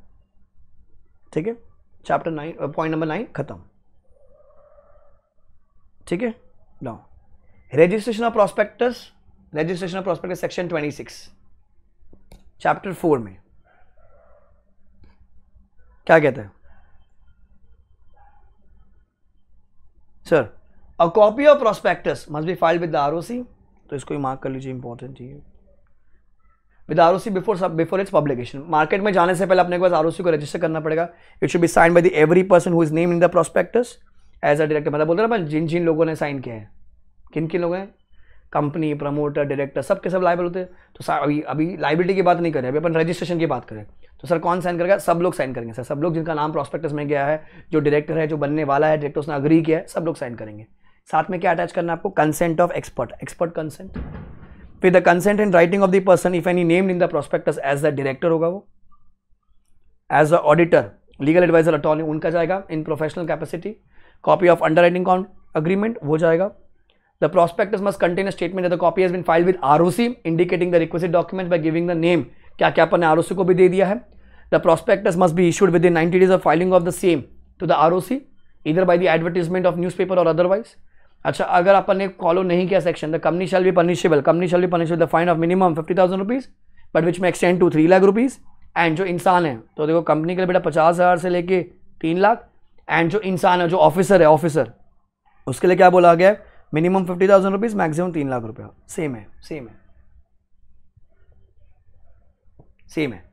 ठीक है। चैप्टर 9 पॉइंट नंबर 9 खत्म, ठीक है। Now registration of prospectus, registration of prospectus section 26 chapter 4 में क्या कहते हैं sir, a copy of prospectus must be filed with the ROC, तो इसको ही मार्क कर लीजिए, इंपॉर्टेंट है with ROC before it's publication. Market में जाने से पहले अपने पास ROC को रजिस्टर करना पड़ेगा। It should be sign by the every person who is named in the prospectus as a director. मतलब बोलते हैं ना जिन जिन लोगों ने साइन किया है, किन किन लोग हैं, कंपनी, प्रमोटर, डायरेक्टर, सब के सब लाइबल होते हैं। तो अभी लाइबिलिटी की बात नहीं करें, अभी अपन रजिस्ट्रेशन की बात करें। तो सर कौन साइन करेगा, सब लोग साइन करेंगे सर, सब लोग जिनका नाम प्रॉस्पेक्टस में गया है, जो डायरेक्टर है, जो बनने वाला है डायरेक्टर, उसने अग्री किया है, सब लोग साइन करेंगे। साथ में क्या अटैच करना है आपको, consent of expert, expert consent with the consent and writing of the person if any named in the prospectus as the director होगा वो, as the auditor, legal adviser, attorney, उनका जाएगा in professional capacity. Copy of underwriting agreement वो जाएगा। The prospectus must contain a statement that the copy has been filed with ROC, indicating the requisite document by giving the name. क्या क्या अपन ने ROC को भी दे दिया है। The prospectus must be issued within 90 days of filing of the same to the ROC, either by the advertisement of newspaper or otherwise. अच्छा, अगर अपन ने फॉलो नहीं किया section, the company shall be punishable with the fine of minimum 50,000 rupees, but which may extend to 3 lakh rupees. And जो इंसान है, तो देखो कंपनी के लिए बेटा 50,000 से लेके 3 लाख, एंड जो इंसान है, जो ऑफिसर है, ऑफिसर, उसके लिए क्या बोला गया है, मिनिमम 50,000 रुपीज, मैक्सिमम 3 लाख रुपया। सेम है, सेम है, सेम है।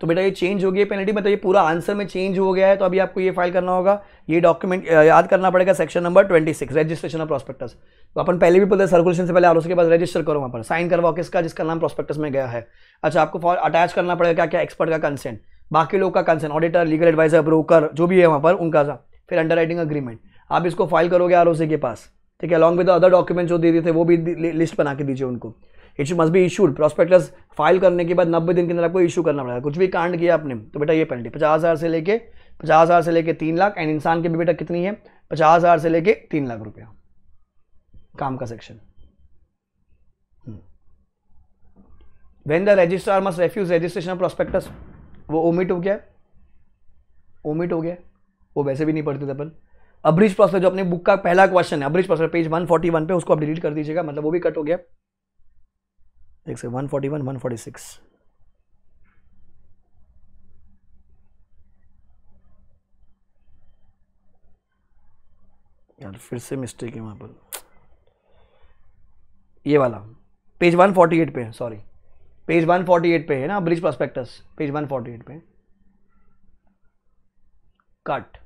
तो बेटा ये चेंज हो गई पेनल्टी, मतलब ये पूरा आंसर में चेंज हो गया है। तो अभी आपको ये फाइल करना होगा, ये डॉक्यूमेंट याद करना पड़ेगा, section number 26 registration of prospectus. तो अपन पहले भी बोलते सर्कुलेशन से पहले ROC के पास रजिस्टर करो, वहाँ पर साइन करवाओ किसका, जिसका नाम प्रॉस्पेक्टस में गया है। अच्छा, आपको अटैच करना पड़ेगा क्या क्या, एक्सपर्ट का कंसेंट, बाकी लोग का consent, auditor, legal adviser, broker, जो भी है वहाँ पर उनका, फिर अंडरराइटिंग अग्रीमेंट। आप इसको फाइल करोगे ROC के पास, ठीक है, अलॉन्ग विद अदर डॉक्यूमेंट जो दे दिए थे वो भी लिस्ट बना के दीजिए उनको। It must be issued, prospectus file करने के बाद 90 दिन के अंदर आपको इशू करना पड़ेगा। कुछ भी कांड किया आपने तो बेटा ये पेनल्टी 50,000 से लेके 3 लाख, एंड इंसान की भी बेटा कितनी है, 50,000 से लेके 3 लाख रुपया, काम का section. When the registrar must refuge registration of prospectus, वो ओमिट हो गया, ओमिट हो गया, वो वैसे भी नहीं पढ़ते थे अपन। अब्रीज प्रोस्पेक्टस जो अपने बुक का पहला क्वेश्चन है, अब्रीज प्रोस्पेक्टस पेज 141 पे, उसको आप डिलीट कर दीजिएगा, मतलब वो भी कट हो गया। एक से 141, 146 यार, फिर से मिस्टेक है वहां पर, ये वाला पेज 148 पे, सॉरी पेज 148 पे है ना ब्रिज प्रोस्पेक्टस, पेज 148 पे कट।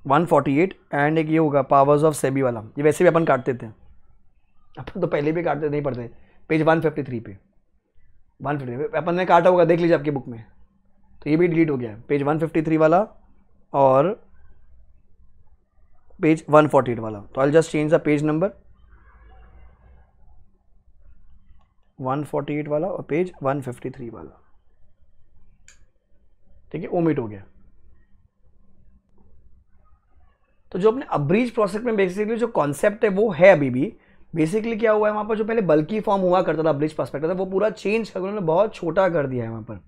वन 148 एंड एक ये होगा पावर्स ऑफ सेबी वाला, ये वैसे भी अपन काटते थे, अपन तो पहले भी काटते नहीं पढ़ते। पेज 153 पे, 153 अपन ने काटा होगा, देख लीजिए आपकी बुक में, तो ये भी डिलीट हो गया है, पेज 153 वाला और पेज 148 वाला। तो I just change the page number, 148 वाला और पेज 153 वाला, ठीक है, ओमिट हो गया। तो जो अपने अब्रीज प्रोसेस में बेसिकली जो कॉन्सेप्ट है वो है अभी भी, बेसिकली क्या हुआ है वहाँ पर, जो पहले बल्कि फॉर्म हुआ करता था अब्रीज प्रोस्पेक्टस, वो पूरा चेंज कर उन्होंने बहुत छोटा कर दिया है, वहाँ पर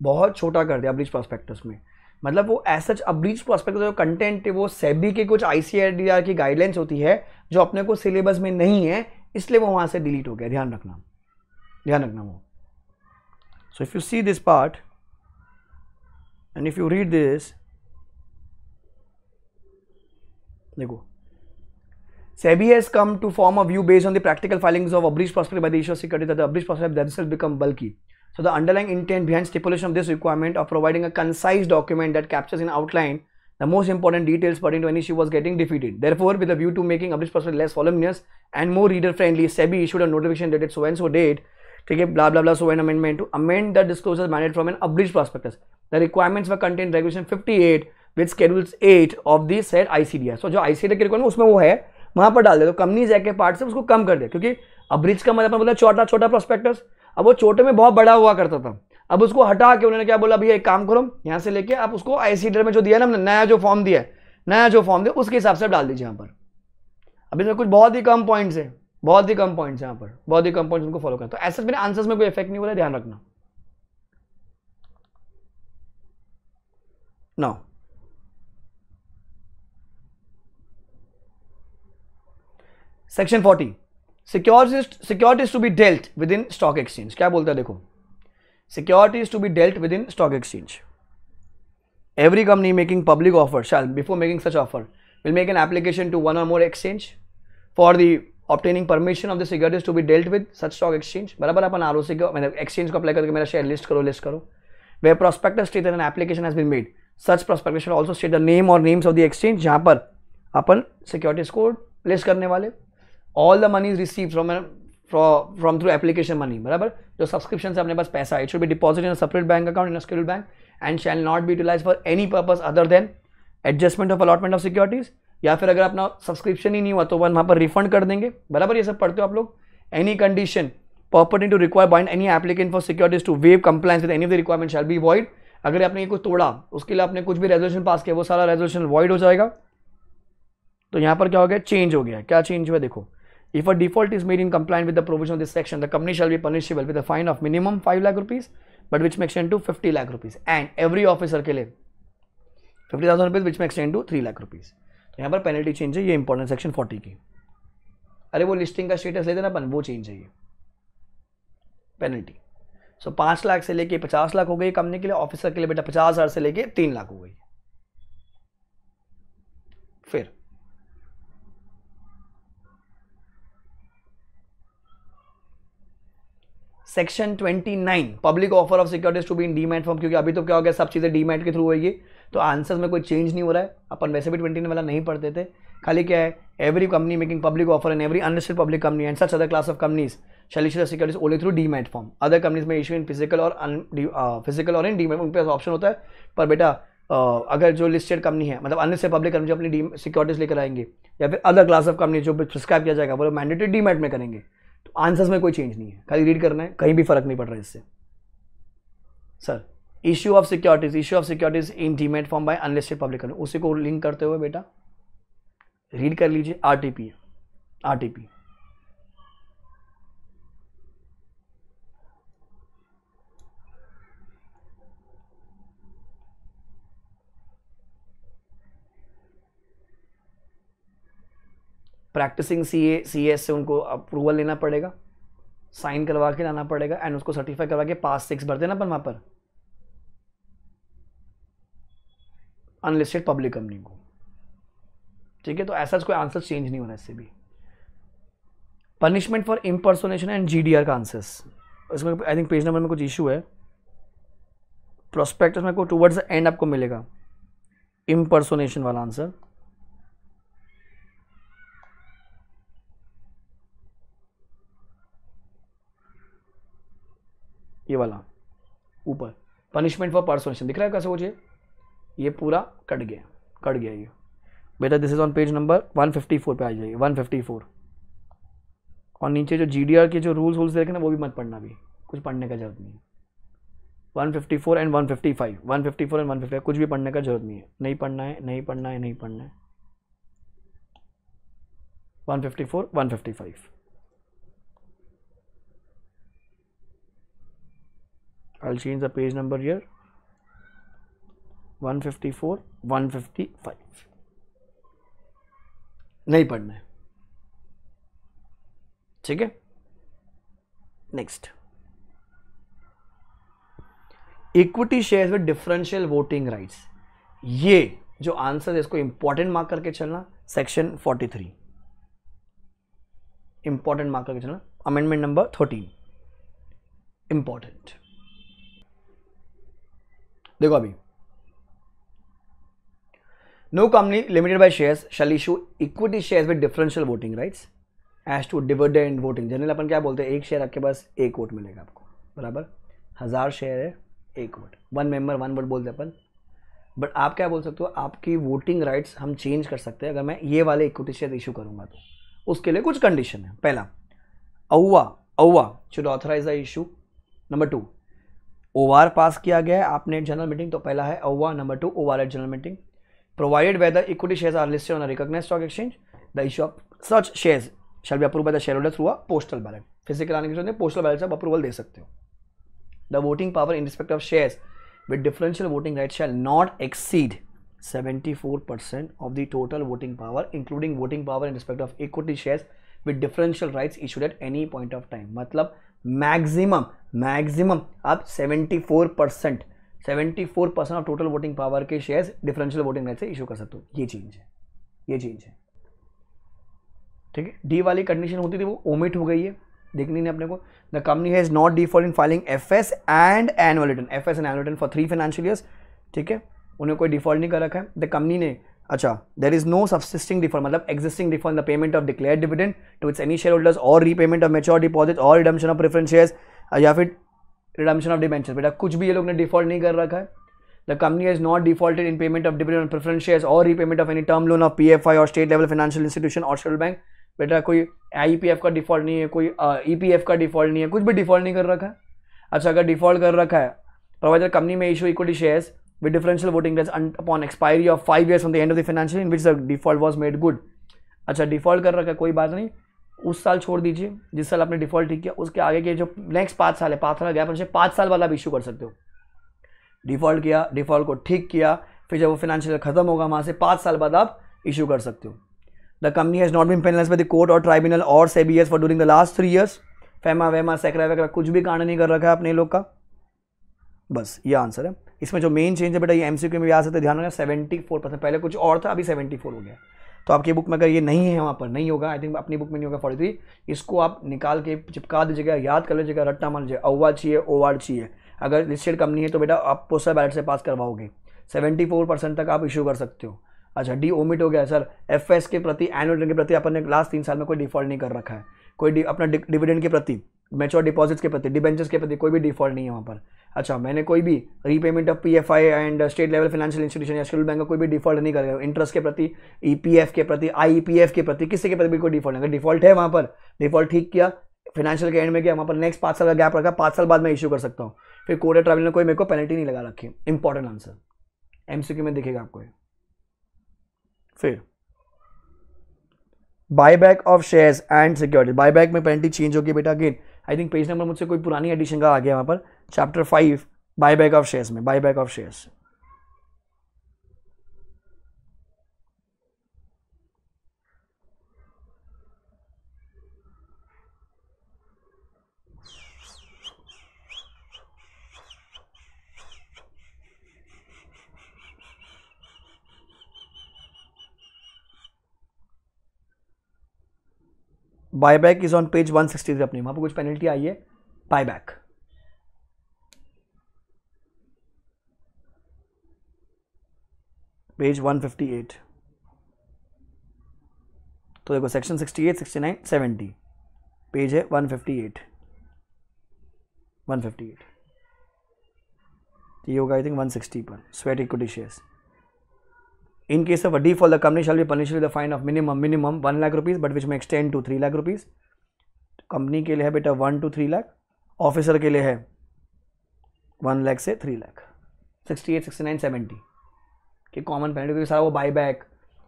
बहुत छोटा कर दिया अब्रीज प्रोस्पेक्टस में। मतलब वो एज अब्रीज प्रोस्पेक्टस जो कंटेंट है वो सेबी के कुछ ICAR की गाइडलाइंस होती है जो अपने को सिलेबस में नहीं है, इसलिए वो वहाँ से डिलीट हो गया, ध्यान रखना, ध्यान रखना वो। So if you see this part and if you read this, देखो, SEBI has come to form a view based on the practical filings of abridged prospectus by the issuer security that the abridged prospectus themselves become bulky. So the underlying intent behind stipulation of this requirement of providing a concise document that captures in outline the most important details pertaining to any issue was getting defeated. Therefore, with a view to making Abridged prospectus less voluminous and more reader friendly, SEBI issued a notification dated so and so date, ठीक है, blah blah blah, so an amendment to amend the disclosure mandate from an abridged prospectus. The requirements were contained in regulation 58 with schedules 8 of the said ICDR. So जो ICDR के requirement उसमें वो है, वहां पर डाल दे, तो कंपनीज एक्ट के पार्ट से उसको कम कर दे, क्योंकि अब्रिज का मतलब बोला छोटा छोटा प्रोस्पेक्टस, अब वो छोटे में बहुत बड़ा हुआ करता था, अब उसको हटा के उन्होंने क्या बोला, भैया एक काम करो, यहां से लेके आप उसको आईसीडीआर में जो दिया ना हमने, नया जो फॉर्म दिया उसके हिसाब से डाल दीजिए यहां पर। अब इसमें कुछ बहुत ही कम पॉइंट्स है, बहुत ही कम पॉइंट्स यहाँ पर, बहुत ही कम पॉइंट्स उनको फॉलो करना। तो ऐसे मेरे आंसर्स में कोई इफेक्ट नहीं हो रहा है, ध्यान रखना। Now section 40, securities to be dealt with in stock exchange. क्या बोलता है देखो, securities to be dealt with in stock exchange. Every company making public offer shall before making such offer will make an application to one और more exchange for the obtaining permission of the securities to be dealt with such stock exchange. बराबर, अपन ROC को मैंने exchange को apply करके मेरा share list करो। Where prospectus state an application has been made, such prospectus should also state the name और names of the exchange जहां पर अपन सिक्योरिटीज को लिस्ट करने वाले। All the money is receive from through application money. बराबर, जो सब्सक्रिप्शन से अपने पास पैसा है, it should be deposit in a separate bank account in a scheduled bank and shall not be utilised for any purpose other than adjustment of allotment of securities, या फिर अगर अपना सब्सक्रिप्शन ही नहीं हुआ तो वन वहां पर रिफंड कर देंगे। बराबर, ये सब पढ़ते हो आप लोग। Any condition purporting to require bind any applicant for securities to waive compliance with any of the requirement shall be void. अगर आपने ये कुछ तोड़ा, उसके लिए आपने कुछ भी रेजोल्यूशन पास किया, वो सारा रेजोल्यूशन वॉइड हो जाएगा। तो यहां पर क्या हो गया, चेंज हो गया। क्या चेंज हुआ देखो, if a default is made in compliance with the provision of this section, the company shall be punishable with a fine of minimum 5 lakh rupees, but which may extend to 50 lakh rupees, and every officer के लिए 50,000 rupees, which may extend to 3 lakh rupees। यहाँ पर penalty change है, ये important section 40 की। अरे वो listing का स्टेटस लेते ना अपन, वो चेंज है ये पेनल्टी। सो 5 लाख से लेके 50 लाख हो गई कंपनी के लिए, ऑफिसर के लिए बेटा 50,000 से लेके 3 लाख हो गई। फिर section 29, public offer of securities to be in demat form, क्योंकि अभी तो क्या हो गया, सब चीजें डीमैट के थ्रू होगी, तो आंसर्स में कोई चेंज नहीं हो रहा है। अपन वैसे भी 29 वाला नहीं पढ़ते थे, खाली क्या है, every company making public offer and every unlisted public company and such other class of companies shall issue the securities only through demat form. Other companies में इशू इन फिजिकल और इन डीमैट, उनके पास ऑप्शन होता है। पर बेटा अगर जो listed company है, मतलब अनलिस्टेड पब्लिक कंपनी जो अपनी सिक्योरिटीज लेकर आएंगे, या फिर अदर क्लास ऑफ कंपनी जो प्रिस्क्राइब किया जाएगा, वो मैंडेटरी डीमैट में करेंगे। तो आंसर्स में कोई चेंज नहीं है, खाली रीड करना है, कहीं भी फर्क नहीं पड़ रहा है इससे। Sir, issue of securities in demat form by unlisted public company, उसी को लिंक करते हुए बेटा रीड कर लीजिए। आरटीपी प्रैक्टिसिंग सीएस से उनको अप्रूवल लेना पड़ेगा, साइन करवा के लाना पड़ेगा एंड उसको सर्टिफाई करवा के पास 6 भर देना अपन वहां पर अनलिस्टेड पब्लिक कंपनी को। ठीक है, तो ऐसा कोई आंसर चेंज नहीं होना इससे भी। Punishment for impersonation and GDR का आंसर्स, इसमें आई थिंक पेज नंबर में कुछ इशू है। प्रोस्पेक्टस में को टुवर्ड्स द एंड आपको मिलेगा इम्पर्सोनेशन वाला आंसर। ये वाला ऊपर पनिशमेंट फॉर पर्सोनेशन दिख रहा है कैसे हो जाए, ये पूरा कट गया ये बेटा। This is on page number 154 पे आ जाइए, 154। और नीचे जो जीडीआर के जो रूल्स देखे ना, वो भी मत पढ़ना, भी कुछ पढ़ने का जरूरत नहीं है। 154 एंड 155, 154 एंड 155 कुछ भी पढ़ने का जरूरत नहीं है, नहीं पढ़ना है 154 155। I'll change the page number here, 154 155 नहीं पढ़ना है। ठीक है, next, equity shares with differential voting rights. ये जो आंसर है इसको इंपॉर्टेंट मार्क करके चलना, सेक्शन 43 इंपॉर्टेंट मार्क करके चलना, अमेंडमेंट नंबर 13 इंपॉर्टेंट। देखो अभी no company limited by shares shall issue equity shares with differential voting rights as to dividend voting. General अपन क्या बोलते हैं, एक शेयर आपके पास एक वोट मिलेगा आपको, बराबर 1000 शेयर है एक वोट, 1 मेंबर 1 वोट बोलते हैं अपन। बट आप क्या बोल सकते हो, आपकी वोटिंग राइट्स हम चेंज कर सकते हैं अगर मैं ये वाले इक्विटी शेयर इशू करूंगा तो। उसके लिए कुछ कंडीशन है। पहला, AOA should authorise the issue. Number 2, OR pass किया गया है आपने जनरल मीटिंग, तो पहला है औवा। Number 2, or at general meeting. Provided whether equity shares are listed on a recognised stock exchange, the issue of such shares shall be approved by the shareholder through a postal ballot. Physical आने की जरूरत नहीं, postal ballot से आप approval दे सकते हो। The voting power in respect of shares with differential voting rights shall not exceed 74% of the total voting power, including voting power in respect of equity shares with differential rights issued at any point of time। मतलब maximum आप 74% of total voting power के shares differential voting right से issue कर सकते हो। ये change है, ठीक है। डी वाली कंडीशन होती थी वो ओमिट हो गई है, देखनी नहीं अपने को। The company has not default in filing FS and annual return for 3 financial years, ठीक है। उन्हें कोई डिफॉल्ट नहीं कर रखा है द कंपनी ने। अच्छा, there is no subsisting default, मतलब existing default the payment of declared dividend to its any share holders और रीपेमेंट ऑफ मैच्योर डिपॉजिट और रिडम्पशन ऑफ प्रेफरेंस शेयर्स या फिर रिडम्पशन ऑफ डिबेंचर्स। बेटा कुछ भी ये लोग ने डिफॉल्ट नहीं कर रखा है। The company has not defaulted in payment of dividend on preference shares और repayment of any term loan of PFI और स्टेट लेवल फाइनेंशियल इंस्टीट्यूशन और शेड्यूल्ड बैंक। बेटा कोई आईपीएफ का डिफॉल्ट नहीं है, कोई ईपीएफ का डिफॉल्ट नहीं है, कुछ भी डिफॉल्ट नहीं कर रखा है। अच्छा, अगर डिफॉल्ट कर रखा है, प्रोवाइडर कंपनी में issue equity shares with differential voting rights upon expiry of 5 years from the end of the financial in which the default was made good. अच्छा, डिफॉल्ट कर रखा है, कोई बात नहीं, उस साल छोड़ दीजिए जिस साल आपने डिफॉल्ट ठीक किया, उसके आगे के जो नेक्स्ट 5 साल है, 5 साल गैप, 5 साल वाला आप इशू कर सकते हो। डिफॉल्ट किया, डिफॉल्ट को ठीक किया, फिर जब वो फाइनेंशियल खत्म होगा वहां से 5 साल बाद आप इशू कर सकते हो। The company has not been penalized by the court or tribunal or SEBI for during the last 3 years। FEMA वेमा सेक्रा वगैरह कुछ भी कांड नहीं कर रखा है अपने लोग का। बस ये आंसर है। इसमें जो मेन चेंज है बेटा, ये एमसीक्यू में भी आ सकते, ध्यान रखना 74%, पहले कुछ और था, अभी 74 हो गया। तो आपकी बुक में अगर ये नहीं है, वहाँ पर नहीं होगा, आई थिंक अपनी बुक में नहीं होगा 43, इसको आप निकाल के चिपका दीजिएगा, याद कर लीजिएगा, रट्टा मान लीजिए, औवा चाहिए, ओवार चाहिए। अगर लिस्टेड कंपनी है तो बेटा आप पोस्टल बैलेट से पास करवाओगे, 74% तक आप इशू कर सकते हो। अच्छा, डी ओमिट हो गया सर, एफएस के प्रति, एनुअल रिटर्न के प्रति अपन ने लास्ट 3 साल में कोई डिफॉल्ट नहीं कर रखा है, कोई अपना डिविडेंड के प्रति, मैच्योर डिपॉजिट्स के प्रति, डिबेंचर्स के प्रति कोई भी डिफॉल्ट नहीं है वहाँ पर। अच्छा, मैंने कोई भी repayment of PFI and state level financial institution या शेड्यूल्ड बैंक का कोई भी डिफॉल्ट नहीं करेगा, इंटरेस्ट के प्रति, ईपीएफ के प्रति, आईपीएफ के प्रति, किसी के प्रति भी कोई डिफॉल्ट नहीं। अगर डिफॉल्ट है वहाँ पर, डिफॉल्ट ठीक किया, फाइनेंशियल के एंड में गया, वहाँ पर नेक्स्ट 5 साल का गैप रखा, 5 साल बाद मैं इशू कर सकता हूँ। फिर कोर्ट या ट्राइब्यूनल ने कोई मेरे को पेनल्टी नहीं लगा रखी। इंपॉर्टेंट आंसर, एमसीक्यू में दिखेगा आपको। फिर buyback of shares and security, buyback में पेनल्टी चेंज होगी बेटा। Again I think page number मुझसे कोई पुरानी एडिशन का आ गया वहां पर, चैप्टर 5 बायबैक ऑफ शेयर्स में, buyback of shares. Buyback is on page 163 अपनी, वहां पर कुछ पेनल्टी आई है बायबैक। पेज 158, तो देखो सेक्शन 68, 69, 70, पेज है 158, 158, ये होगा आई थिंक 160 पर। Sweat equity shares, in case of a default the company shall be punished with a fine of minimum 1 lakh rupees but which may extend to 3 lakh rupees। Company के लिए है बेटा 1 to 3 lakh, officer के लिए है 1 लाख से 3 लाख। 68, 69, 70 के कॉमन पेनल्टी, क्योंकि सारा वो बायबैक,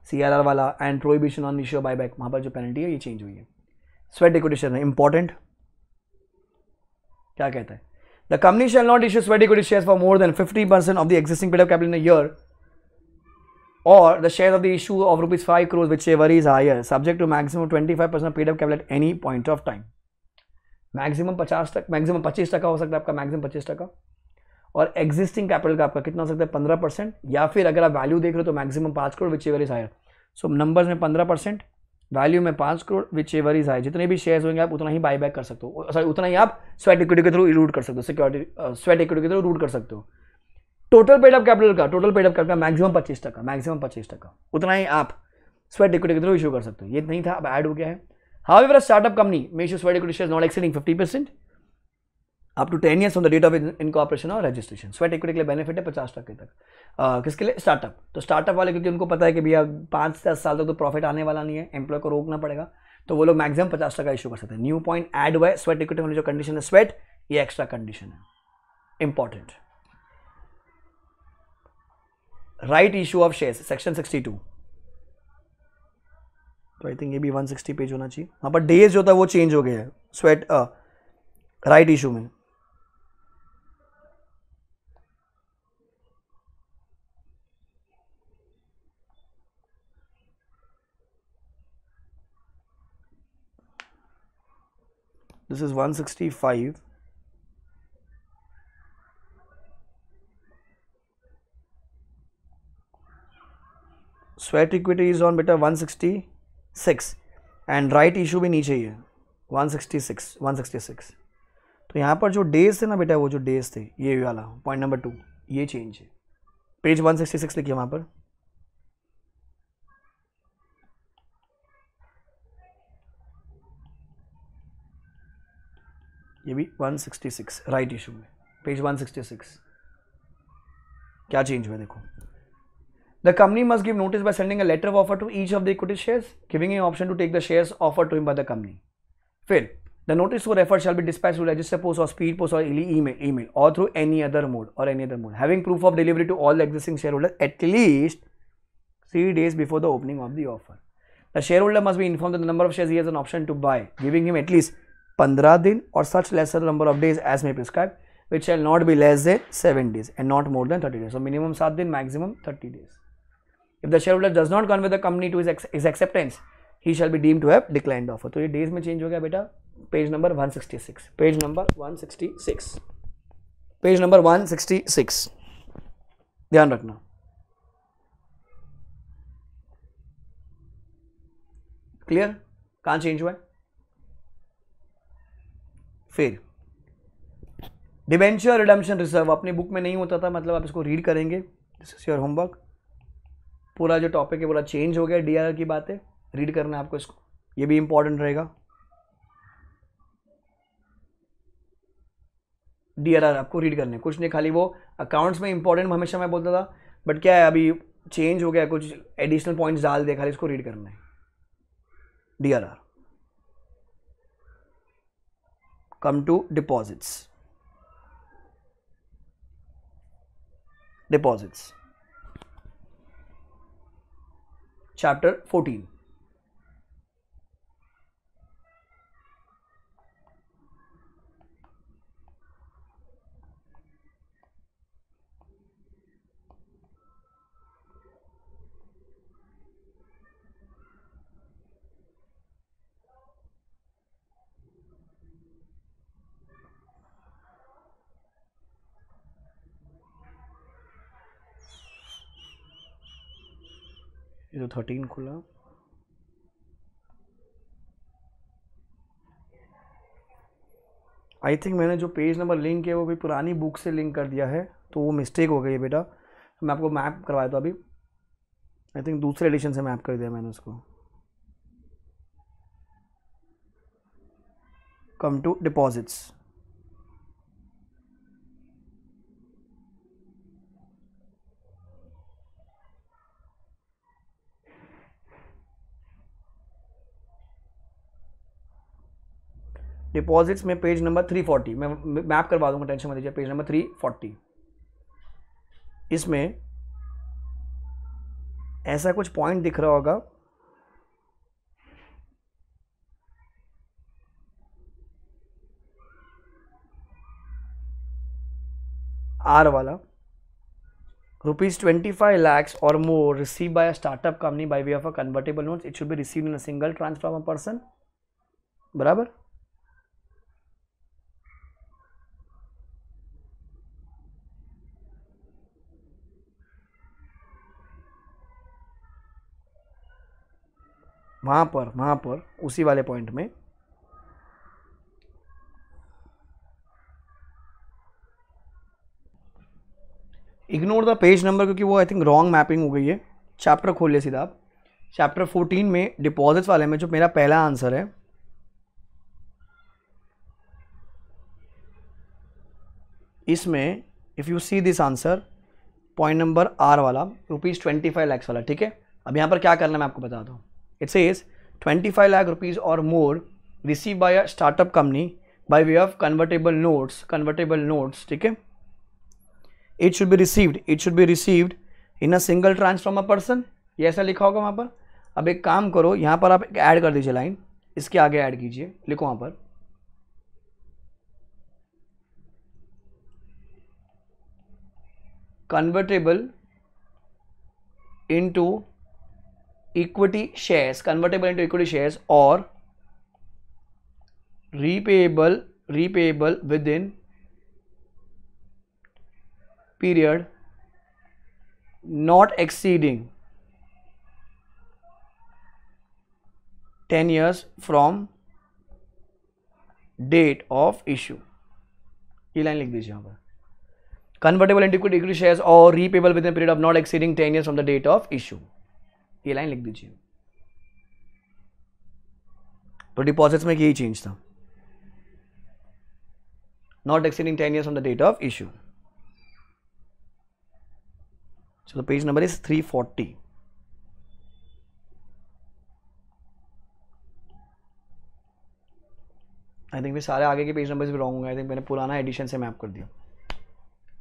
सीआरआर वाला and prohibition on issue buyback, वहाँ पर जो पेनल्टी है ये चेंज हुई है। स्वेट इक्विटी शेयर इंपॉर्टेंट क्या कहता है, the company shall not issue sweat equity shares for more than 50% of the existing paid up capital in a year or the shares of the issue of rupees 5 crores whichever is higher, subject to maximum 25% paid up capital at any point of time। Maximum 25% हो सकता है आपका, maximum 25%। और existing capital का आपका कितना हो सकता है 15%, या फिर अगर आप वैल्यू देख रहे हो तो maximum 5 crore whichever is higher। So numbers में 15%, वैल्यू में 5 करोड़ whichever is higher। जितने भी शेयर्स होंगे आप उतना ही बाय बैक कर सकते हो, सॉरी उतना ही आप स्वेट इक्विटी के थ्रू रूट कर सकते हो, सिक्योरिटी स्वेट इक्विटी के थ्रू रूट कर सकते हो। टोटल पेड अप कैपिटल का मैक्सिमम 25%, उतना ही आप स्वेट इक्विटी के थ्रू इशू कर सकते हो। ये नहीं था, अब ऐड हो गया है। However startup company may issue sweat equity shares not exceeding 50% up to 10 years from the date of incorporation और रजिस्ट्रेशन। स्वेट इक्विटी के लिए बेनिफिट है 50% तक। किसके लिए? स्टार्टअप। तो स्टार्टअप वाले, क्योंकि उनको पता है कि भैया 5-10 साल तक तो प्रॉफिट आने वाला नहीं है, एम्प्लॉय को रोकना पड़ेगा, तो वो लोग मैक्सिमम 50% इशू कर सकते हैं। न्यू पॉइंट ऐड हुआ है, स्वेट इक्विटी वाली जो कंडीशन है स्वेट, ये एक्स्ट्रा कंडीशन है, important. Right issue of shares section 62, तो आई थिंक ये भी 160 पेज होना चाहिए। वहां पर डेज जो था वो चेंज हो गया है स्वेट राइट इशू में। This is 165। Sweat equity is on बेटा 166 एंड राइट इशू भी नीचे ही है 166। तो यहाँ पर जो डेज थे ना बेटा, वो जो डेज थे, ये वाला पॉइंट नंबर 2, ये चेंज है। पेज 166 लिखिए वहाँ पर, ये भी 166 राइट इशू में, पेज 166। क्या चेंज हुआ देखो। The company must give notice by sending a letter of offer to each of the equity shares, giving an option to take the shares offered to him by the company. फिर the notice to refer shall be dispatched through register post or speed post or email or through any other mode, having proof of delivery to all the existing shareholders at least 3 days before the opening of the offer. The shareholder must be informed that the number of shares he has an option to buy, giving him at least 15 दिन or such lesser number of days as may prescribe, which shall not be less than 7 days and not more than 30 days. So minimum 7 दिन, maximum 30 days. If the shareholder does not convey the company to his acceptance, he shall be deemed to have declined offer. तो ये days में change हो गया बेटा, page number 166, page number 166, ध्यान रखना। Clear? कहाँ चेंज हुआ है? फिर डिबेंचर रिडम्पशन रिजर्व अपनी बुक में नहीं होता था, मतलब आप इसको रीड करेंगे, दिस इज योर होमवर्क। पूरा जो टॉपिक है पूरा चेंज हो गया, डीआरआर की बातें रीड करना है आपको इसको, ये भी इंपॉर्टेंट रहेगा। डीआरआर आपको रीड करने, कुछ नहीं, खाली वो अकाउंट्स में इंपॉर्टेंट हमेशा मैं बोलता था, बट क्या है अभी चेंज हो गया, कुछ एडिशनल पॉइंट्स डाल दे, खाली इसको रीड करना है। DRR. Come to deposits. Chapter 14। ये तो 13 खुला, आई थिंक मैंने जो पेज नंबर लिंक किया वो भी पुरानी बुक से लिंक कर दिया है, तो वो मिस्टेक हो गई है बेटा। मैं आपको मैप करवाया था अभी, आई थिंक दूसरे एडिशन से मैप कर दिया मैंने उसको। Come to deposits. डिपॉजिट्स में पेज नंबर 340, मैं मैप करवा दूंगा, टेंशन मत लीजिए। पेज नंबर 340, इसमें ऐसा कुछ पॉइंट दिख रहा होगा, आर वाला, ₹25 lakhs or more received by a startup company by way of a convertible notes, it should be received in a single tranche from a person, बराबर। वहां पर उसी वाले पॉइंट में इग्नोर द पेज नंबर क्योंकि वो I think wrong mapping हो गई है। चैप्टर खोलिए सीधा आप। चैप्टर 14 में डिपॉजिट्स वाले में जो मेरा पहला आंसर है, इसमें if you see this answer, point number R वाला, ₹25 लाख वाला, ठीक है। अब यहाँ पर क्या करना है मैं आपको बताता हूँ। इट सेज 25 लाख रुपीज और more receive by a startup company by way of convertible notes, ठीक है। It should be received in a single tranche from a person, ये ऐसा लिखा होगा वहाँ पर। अब एक काम करो, यहाँ पर आप ऐड कर दीजिए लाइन, इसके आगे ऐड कीजिए, लिखो वहाँ पर convertible into equity shares or repayable within period not exceeding 10 years from date of issue। ये लाइन लिख दीजिए यहाँ पर, कन्वर्टेबल इंटू इक्विटी शेयर्स और repayable within period of not exceeding 10 years from the date of issue. ये line लिख दीजिए। तो डिपॉजिट्स में यही चेंज था, not exceeding 10 years from the date of issue. चलो page number is 340। I think सारे आगे के पेज नंबर्स भी रॉन्ग होंगे। आई थिंक मैंने पुराना एडिशन से मैप कर दिया,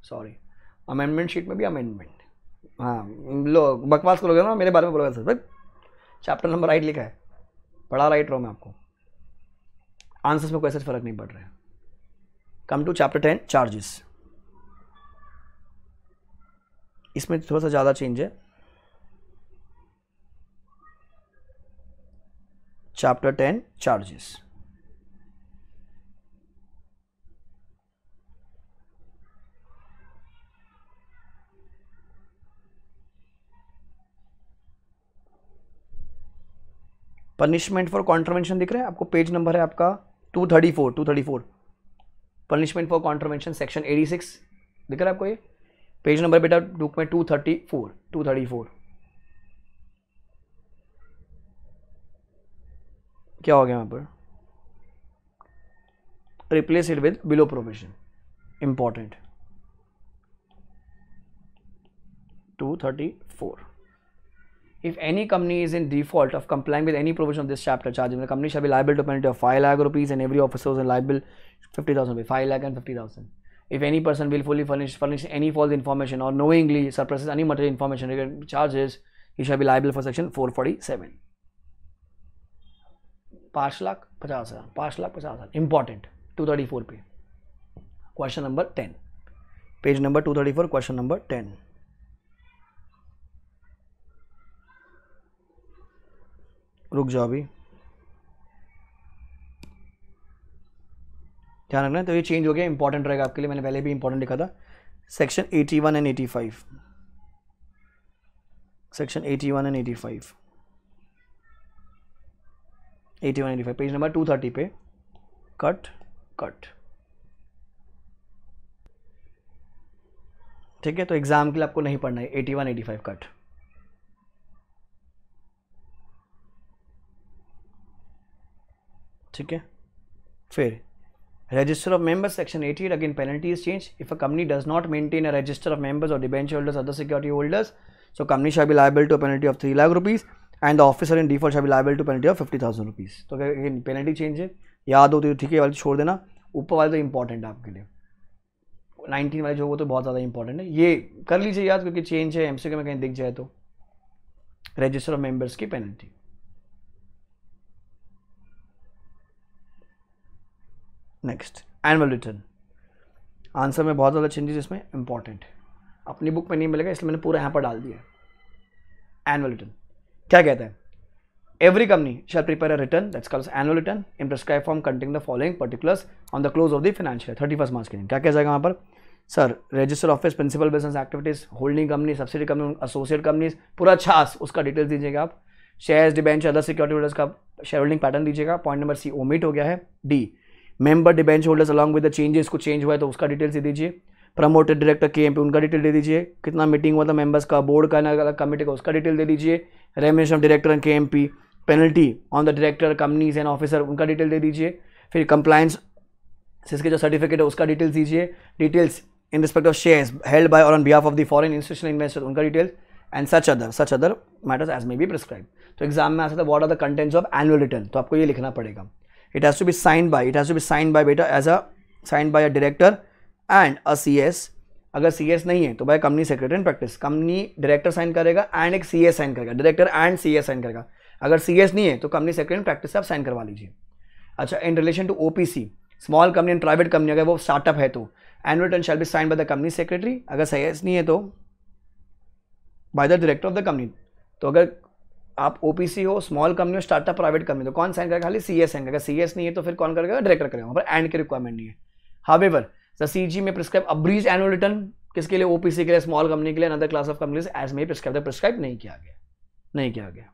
सॉरी। अमेंडमेंट शीट में भी अमेंडमेंट, हाँ लो बकवास करोगे ना मेरे बारे में बोलोगे सर, चैप्टर नंबर राइट लिखा है, पढ़ा राइट रहा हूँ मैं आपको, आंसर्स में कोई ऐसा फर्क नहीं पड़ रहा है। कम टू चैप्टर 10 चार्जेस, इसमें थोड़ा सा ज़्यादा चेंज है। Chapter 10 charges, punishment for contravention दिख रहा है आपको, पेज नंबर है आपका 234। पनिशमेंट फॉर कॉन्ट्रवेंशन सेक्शन 86 दिख रहा है आपको, ये पेज नंबर बेटा बुक में 234। क्या हो गया यहाँ पर, replace it with below provision, important 234। If any company is in default of complying with any provision of this chapter, charging the company shall be liable to a penalty of 5 lakh rupees and every officer is liable 50,000 rupees, 5 lakh and 50,000. If any person willfully furnish any false information or knowingly suppresses any material information regarding charges, he shall be liable for section 447. 5,50,000 important 234 पे, question number 10, page number 234, question number 10। रुक जाओ अभी, ध्यान रखना। तो ये change हो गया, इंपॉर्टेंट रहेगा आपके लिए, मैंने पहले भी इंपॉर्टेंट लिखा था। Section 81 and 85, section 81 and 85, 81 85 page number 230 पे कट, ठीक है। तो एग्जाम के लिए आपको नहीं पढ़ना है 81 85 कट। ठीक है, फिर register of members section 88, again penalty is change if a company does not maintain a register of members और debenture holders other security holders, so company shall be liable to penalty of 3 lakh rupees and the officer in default shall be liable to penalty of 50,000 rupees. तो again penalty change है, याद हो तो ठीक है, वाले छोड़ देना, ऊपर वाले तो इंपॉर्टेंट है आपके लिए। 19 वाले जो वो तो बहुत ज़्यादा इंपॉर्टेंट है, ये कर लीजिए याद क्योंकि चेंज है, एमसीक्यू में कहीं दिख जाए तो। रजिस्टर ऑफ मेंबर्स की penalty, next annual return, answer में बहुत ज़्यादा चेंजेस इसमें इंपॉर्टेंट, अपनी बुक में नहीं मिलेगा इसलिए मैंने पूरा यहाँ पर डाल दिया। एनुअल रिटर्न क्या कहता है, every company shall prepare a return that's called annual return in prescribe form containing the following particulars on the close of the financial 31 March के दिन। क्या कह जाएगा वहाँ पर, sir register office, principal business activities, holding company, subsidy company, associate companies, पूरा छास उसका डिटेल्स दीजिएगा आप। Shares, debenture, other security holders का शेयर होल्डिंग पैटर्न दीजिएगा। पॉइंट नंबर सी ओमिट हो गया है। D member debenture holders along with the changes, कुछ चेंज हुआ है तो उसका डिटेल्स दे दीजिए। प्रमोटेड डायरेक्टर KMP उनका डिटेल दे दीजिए, कितना मीटिंग हुआ था मेंबर्स का, बोर्ड का अलग अलग कमेटी का उसका डिटेल दे दीजिए, remuneration of director and KMP, penalty on the director companies and officer उनका डिटेल दे दीजिए, फिर कंप्लायंस इसके जो सर्टिफिकेट है उसका डिटेल्स दीजिए, details in respect of shares held by और on behalf of the foreign institutional investor उनका details and such other matters as may be prescribe. तो एग्जाम में आ सकता है what are the contents of annual return, तो आपको ये लिखना पड़ेगा। It has to be signed by बेटा as a signed by a director and a CS। अगर CS नहीं है तो by company secretary in practice, company director sign करेगा एंड एक CS साइन करेगा, डायरेक्टर एंड CS साइन करेगा। अगर CS नहीं है तो कंपनी सेक्रेटरी इन प्रैक्टिस से आप साइन करवा लीजिए। अच्छा, in relation to OPC small company and private company, अगर वो स्टार्टअप है तो annual return shall be signed by the company secretary, अगर CS नहीं है तो by the director of the company. तो अगर आप OPC हो, स्मॉल कंपनी हो, स्टार्टअप प्राइवेट कंपनी, तो कौन साइन करेगा? खाली CS साइन करेगा। CS नहीं है तो फिर कौन करेगा? डायरेक्टर करेगा। वहाँ पर एंड की रिक्वायरमेंट नहीं है। हाउएवर द CG में प्रिस्क्राइब अब्रीज एनुअल रिटर्न, किसके लिए? OPC के लिए, स्मॉल कंपनी के लिए, another class of companies as may prescribe, prescribe नहीं किया गया।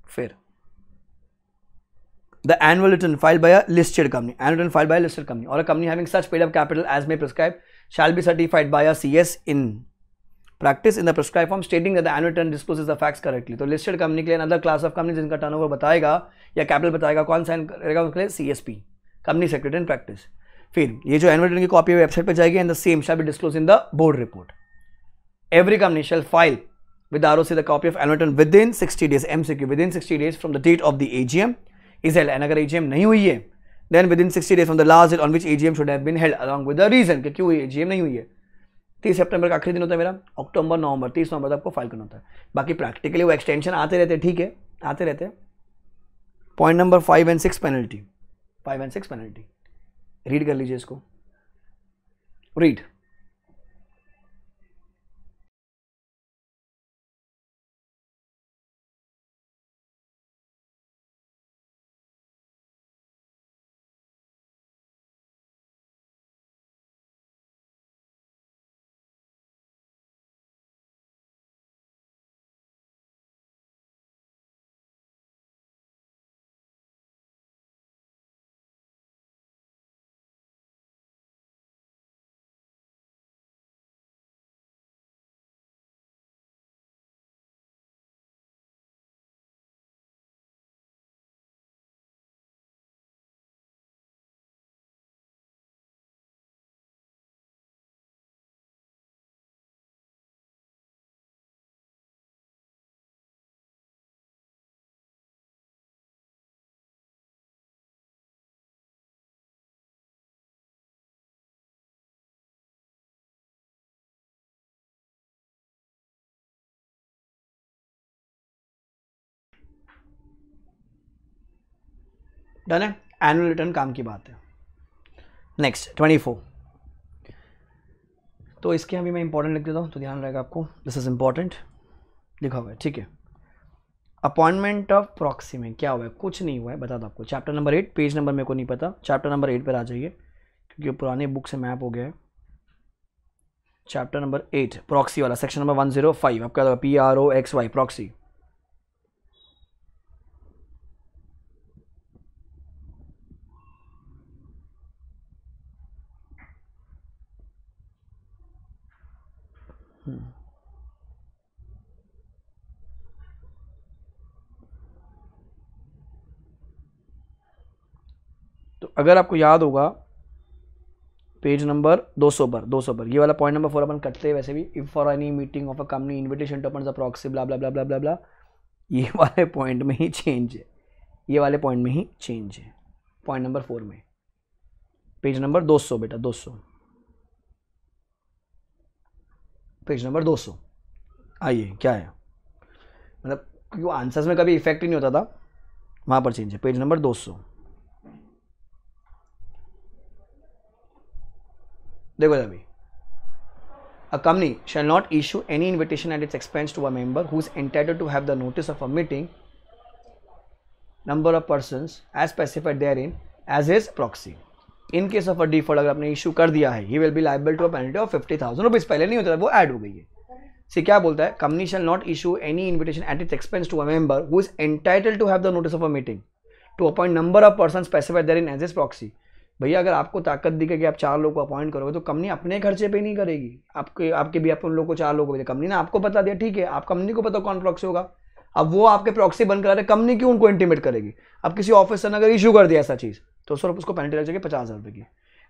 फिर the annual return filed by a listed company, or a company having such paid up capital as may prescribe shall be certified by a CS in practice in the prescribed form stating that the annual return discloses the facts correctly। तो listed company के लिए another class of company जिनका turnover बताएगा या capital बताएगा, कौन sign करेगा उसके लिए? CSP, company secretary in practice। फिर ये जो annual return की कॉपी वेबसाइट पर जाएगी and the same shall be disclosed in the board report। Every company shall file with the ROC the copy of annual return within 60 days, MCQ, within 60 days from the date of the AGM is held, and अगर AGM नहीं हुई है then within 60 days from the last date on which AGM should have been held along with the reason कि क्यों AGM नहीं हुई है। 30 सितंबर का आखिरी दिन होता है मेरा, अक्टूबर नवंबर 30 नवंबर तक आपको फाइल करना होता है। बाकी प्रैक्टिकली वो एक्सटेंशन आते रहते हैं, ठीक है, आते रहते हैं। Point number 5 and 6 penalty, 5 and 6 penalty read कर लीजिए इसको, रीड। डन है, एनुअल रिटर्न काम की बात है। नेक्स्ट 24, तो इसके अभी मैं इंपॉर्टेंट लिख देता हूँ तो ध्यान रहेगा आपको, दिस इज इंपॉर्टेंट लिखा हुआ है, ठीक है। अपॉइंटमेंट ऑफ प्रॉक्सी में क्या हुआ है? कुछ नहीं हुआ है, बता दो आपको। चैप्टर नंबर 8, पेज नंबर मेरे को नहीं पता, चैप्टर नंबर 8 पर आ जाइए क्योंकि पुराने बुक से मैप हो गया है। चैप्टर नंबर 8 प्रॉक्सी वाला, सेक्शन नंबर 105 आपका PROXY प्रॉक्सी। तो अगर आपको याद होगा पेज नंबर 200 पर ये वाला पॉइंट नंबर 4 अपन कटते हैं वैसे भी। If for any meeting of a company invitation to appoint the proxy blah blah blah blah blah blah, ये वाले पॉइंट में ही चेंज है, ये वाले पॉइंट में ही चेंज है, पॉइंट नंबर 4 में, पेज नंबर 200 बेटा 200, पेज नंबर 200 आइए। क्या है मतलब, क्योंकि आंसर्स में कभी इफेक्ट ही नहीं होता था, वहां पर चेंज है, पेज नंबर 200। देखो अभी, a company shall not issue any invitation at its expense to a member who is entitled to have the notice of a meeting, number of persons as specified therein as his proxy। In case of a default, अगर आपने issue कर दिया है, he will be liable to a penalty of 50,000 rupees. पहले नहीं होता था, वो ऐड हो गई है। सी क्या बोलता है? Company shall not issue any invitation at its expense to a member who is entitled to have the notice of a meeting to appoint number of persons specified therein as his proxy। भैया अगर आपको ताकत दी कि आप 4 लोगों को appoint करोगे तो कंपनी अपने खर्चे पे नहीं करेगी, आपके भी आप उन लोगों को 4 लोगों को, कंपनी ने आपको बता दिया ठीक है, आप कंपनी को पता कौन प्रॉक्सी होगा, अब वो आपके प्रॉक्सी बन करा रहे, कंपनी क्यों उनको इंटीमेट करेगी। अब किसी ऑफिसर ने अगर इशू कर दिया ऐसा चीज तो सर उसको पेनल्टी लग जाएगी 50,000 रुपये की।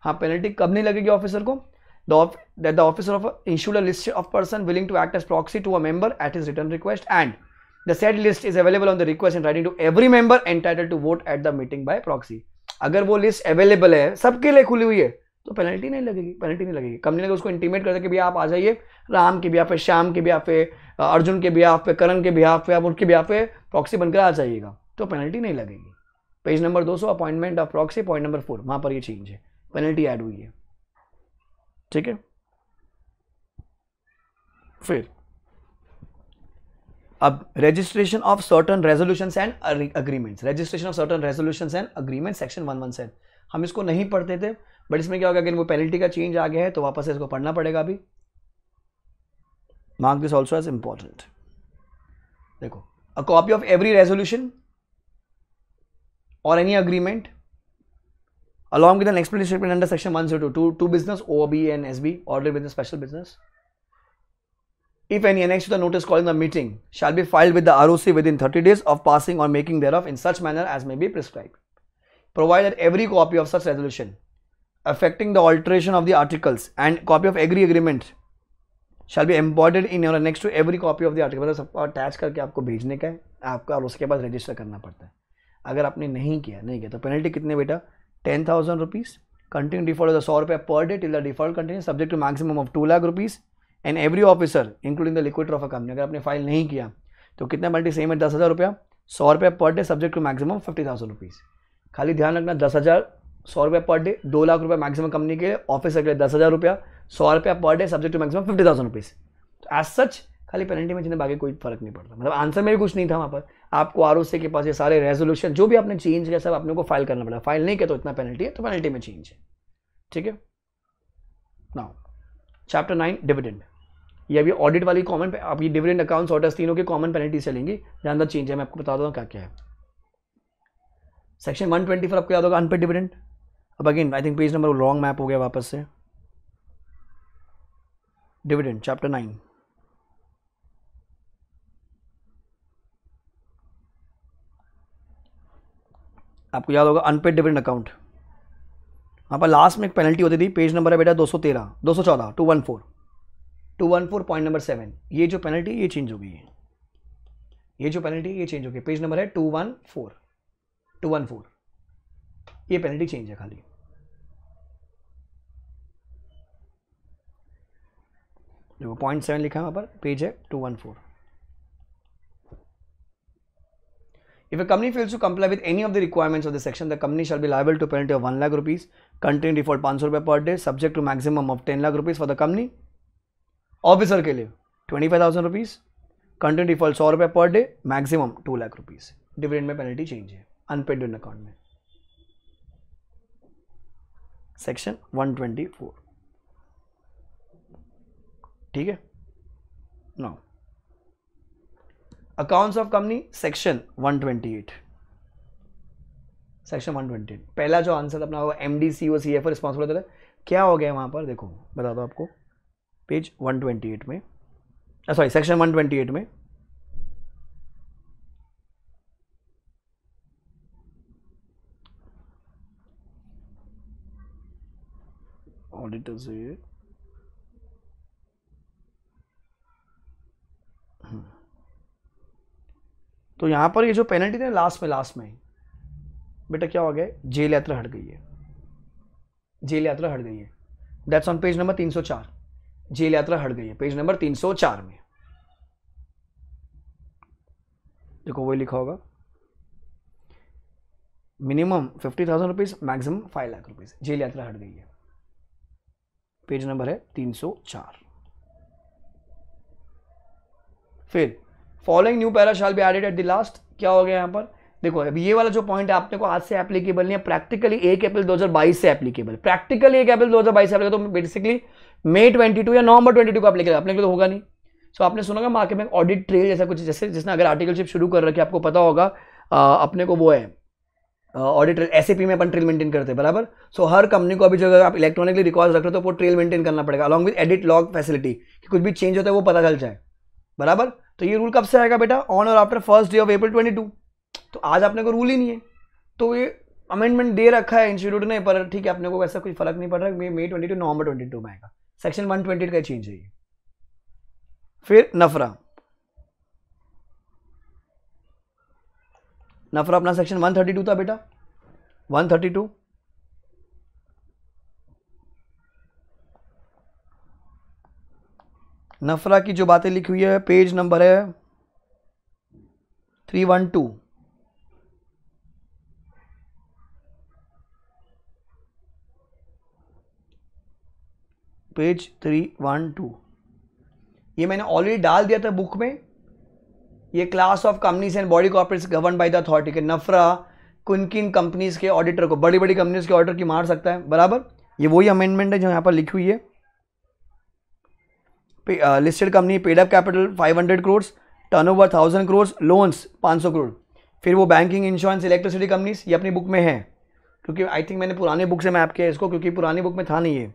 हाँ, पेनल्टी कब नहीं लगेगी ऑफिसर को, the officer of issued a list of person willing to act as proxy to a member at his return request and the said list is available on the request in writing to every member entitled to vote at the meeting by proxy. अगर वो list available है, सबके लिए खुली हुई है, तो penalty नहीं लगेगी, पेनल्टी नहीं लगेगी। कंपनी ने उसको इंटीमेट कर दिया कि भैया आप आ जाइए, राम के बिहाफ पे, श्याम के बिहाफ पे, अर्जुन के बिहाफ पे, करण के बिहाफ पे, आप उनके बिहाफ पे प्रॉक्सी बनकर आ जाइएगा, तो पेनल्टी नहीं लगेगी। Page number 200 appointment of proxy, point number 4, वहां पर ये चेंज है, पेनल्टी ऐड हुई है, ठीक है। फिर अब registration of certain resolutions and agreements, registration of certain resolutions and agreement section 117, हम इसको नहीं पढ़ते थे बट इसमें क्या होगा, अगर वो पेनल्टी का चेंज आ गया है तो वापस से इसको पढ़ना पड़ेगा। अभी mark this also as important. देखो, a copy of every resolution और any agreement along with an explanatory statement under section 102 to business OB and SB order business special business, if any annexed to the notice calling the meeting shall be filed with the ROC within 30 days of passing or making thereof in such manner as may be prescribed, provided that every copy of such resolution affecting the alteration of the articles and copy of every agreement shall be embodied in or annexed to every copy of the article, मतलब सबको attach करके आपको भेजने का है आपका, और उसके बाद रजिस्टर करना पड़ता है। अगर आपने नहीं किया तो पेनल्टी कितने बेटा, 10,000 रुपीज, कंटिन्यू डिफॉल्ट ऑफ 100 रुपये per day till the default continue, subject to maximum of 2 lakh rupees and every officer including the liquidator of a company. अगर आपने फाइल नहीं किया तो कितना पेनल्टी सेम है, 10,000 रुपया, 100 रुपये per day, subject to maximum 50,000 rupees. खाली ध्यान रखना 10,000 100 रुपये पर डे, 2 लाख रुपये मैक्सिमम कंपनी के लिए, ऑफिसर के लिए 10,000 रुपया, 100 रुपया per day, subject to maximum 50,000 rupees. As such खाली पेनल्टी में जिन्हें बाकी कोई फर्क नहीं पड़ता, मतलब आंसर में भी कुछ नहीं था वहाँ पर। आपको आरओसी के पास ये सारे रेजोल्यूशन जो भी आपने चेंज किया सब आपने को फाइल करना पड़ा, फाइल नहीं किया तो इतना पेनल्टी है, तो पेनल्टी में चेंज है, ठीक है। नाउ चैप्टर 9 डिविडेंड, ये अभी ऑडिट वाली कॉमन, आप ये डिविडेंड अकाउंट्स ऑर्डर्स तीनों की कॉमन पेनल्टी चलेंगी, जहाँ अंदर चेंज है मैं आपको बता दूँ क्या क्या है। सेक्शन 124 आपको याद होगा, अनपेड डिविडेंड। अब again I think page number wrong map हो गया वापस से, डिविडेंड चैप्टर 9, आपको याद होगा अनपेड डिविडेंड अकाउंट। वहाँ पर लास्ट में एक पेनल्टी होती थी, पेज नंबर है बेटा 214 214 पॉइंट नंबर 7, ये जो पेनल्टी ये चेंज हो गई है, ये जो पेनल्टी ये चेंज हो गई, पेज नंबर है 214 ये पेनल्टी चेंज है खाली। देखो 0.7 लिखा है वहाँ पर, पेज है 214। If a company fails to comply with any of the requirements of this section, the company shall be liable to penalty of 1 lakh rupees, contain default 500 रुपये per day, subject to maximum of 10 lakh rupees for the company. Officer के लिए 25,000 rupees, contain default 100 रुपये per day, maximum 2 lakh rupees. Dividend में penalty change है unpaid dividend account में, section 124, ठीक है। Now accounts of company section 128, section 128 पहला जो आंसर अपना होगा एमडी सीओ सीएफओ रिस्पॉन्सिबल होता है, क्या हो गया वहां पर, देखो बता दो आपको, पेज 128 में, सॉरी सेक्शन 128 में ऑडिटर से तो यहां पर ये जो पेनल्टी थी लास्ट में बेटा क्या हो गया, जेल यात्रा हट गई है, जेल यात्रा हट गई है, दैट्स ऑन पेज नंबर 304, जेल यात्रा हट गई है पेज नंबर 304 में, देखो वही लिखा होगा, minimum 50,000 rupees, maximum 5 lakh rupees, जेल यात्रा हट गई है, पेज नंबर है 304। फिर following new para shall be added at the last, क्या हो गया यहाँ पर, देखो अभी ये वाला जो पॉइंट है आपने को आज से एप्लीकेबल नहीं है, प्रैक्टिकली 1 अप्रैल 2022 से एप्लीकेबल, प्रैक्टिकली 1 अप्रैल 2022 से एप्लीकेबल, तो बेसिकली मई 22 या नवंबर 22 को एप्लीकेबल, अपने को तो होगा नहीं। सो आपने सुना होगा मार्केट में ऑडिट ट्रेल जैसा कुछ, जैसे जिसने अगर आर्टिकलशिप शुरू कर रखी है आपको पता होगा, अपने को वो है ऑडिट एसएपी में अपन ट्रेल मेंटेन करते हैं बराबर. सो हर कंपनी को अभी जो अगर आप इलेक्ट्रॉनिकली रिकॉर्ड रख रहे हो तो वो ट्रेल मेंटेन करना पड़ेगा along with edit log facility कि कुछ भी चेंज होता है वो पता चल जाए बराबर. तो ये रूल कब से आएगा बेटा? ऑन और after 1st day of April 22. तो आज अपने को रूल ही नहीं है तो ये अमेंडमेंट दे रखा है इंस्टीट्यूट ने, पर ठीक है अपने को वैसा कोई फर्क नहीं पड़ रहा. मई 22 नवंबर 22 में आएगा. सेक्शन 120 का चेंज है ये. फिर नफरा अपना सेक्शन 132 था बेटा. 132 नफरा की जो बातें लिखी हुई है पेज नंबर है 312. पेज 312 ये मैंने ऑलरेडी डाल दिया था बुक में. ये class of companies and body corporates govern by the authority के नफरा किन किन कंपनीज के ऑडिटर को, बड़ी बड़ी कंपनीज के ऑडिटर की मार सकता है बराबर. ये वही अमेंडमेंट है जो यहां पर लिखी हुई है. Listed company paid up capital 500 crore, turnover 1000 crore, loans 500 crore. फिर वो बैंकिंग, इंश्योरेंस, इलेक्ट्रिसिटी कंपनीज ये अपनी बुक में है क्योंकि आई थिंक मैंने पुरानी बुक से मैप किया इसको क्योंकि पुरानी बुक में था नहीं ये.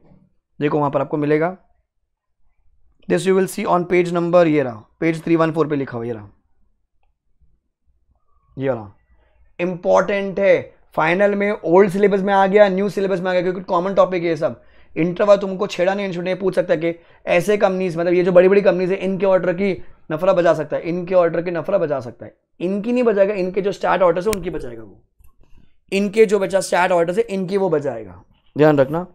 देखो वहां पर आपको मिलेगा. This you will see on page number ये रहा, पेज 314 पे लिखा हुआ ये रहा. इंपॉर्टेंट है. फाइनल में ओल्ड सिलेबस में आ गया, न्यू सिलेबस में आ गया क्योंकि कॉमन टॉपिक है ये सब. इंटरव्यू तुमको छेड़ा नहीं, इंस्टीट्यूट पूछ सकता है कि ऐसे कंपनीज मतलब ये जो बड़ी बड़ी कंपनीज है इनके ऑर्डर की नफरा बजा सकता है, इनके ऑर्डर की नफरा बजा सकता है. इनकी नहीं बजाएगा, इनके जो स्टार्ट ऑर्डर है उनकी बजाएगा वो. इनके जो बचा स्टार्ट ऑर्डर है इनकी वो बजाएगा. ध्यान रखना.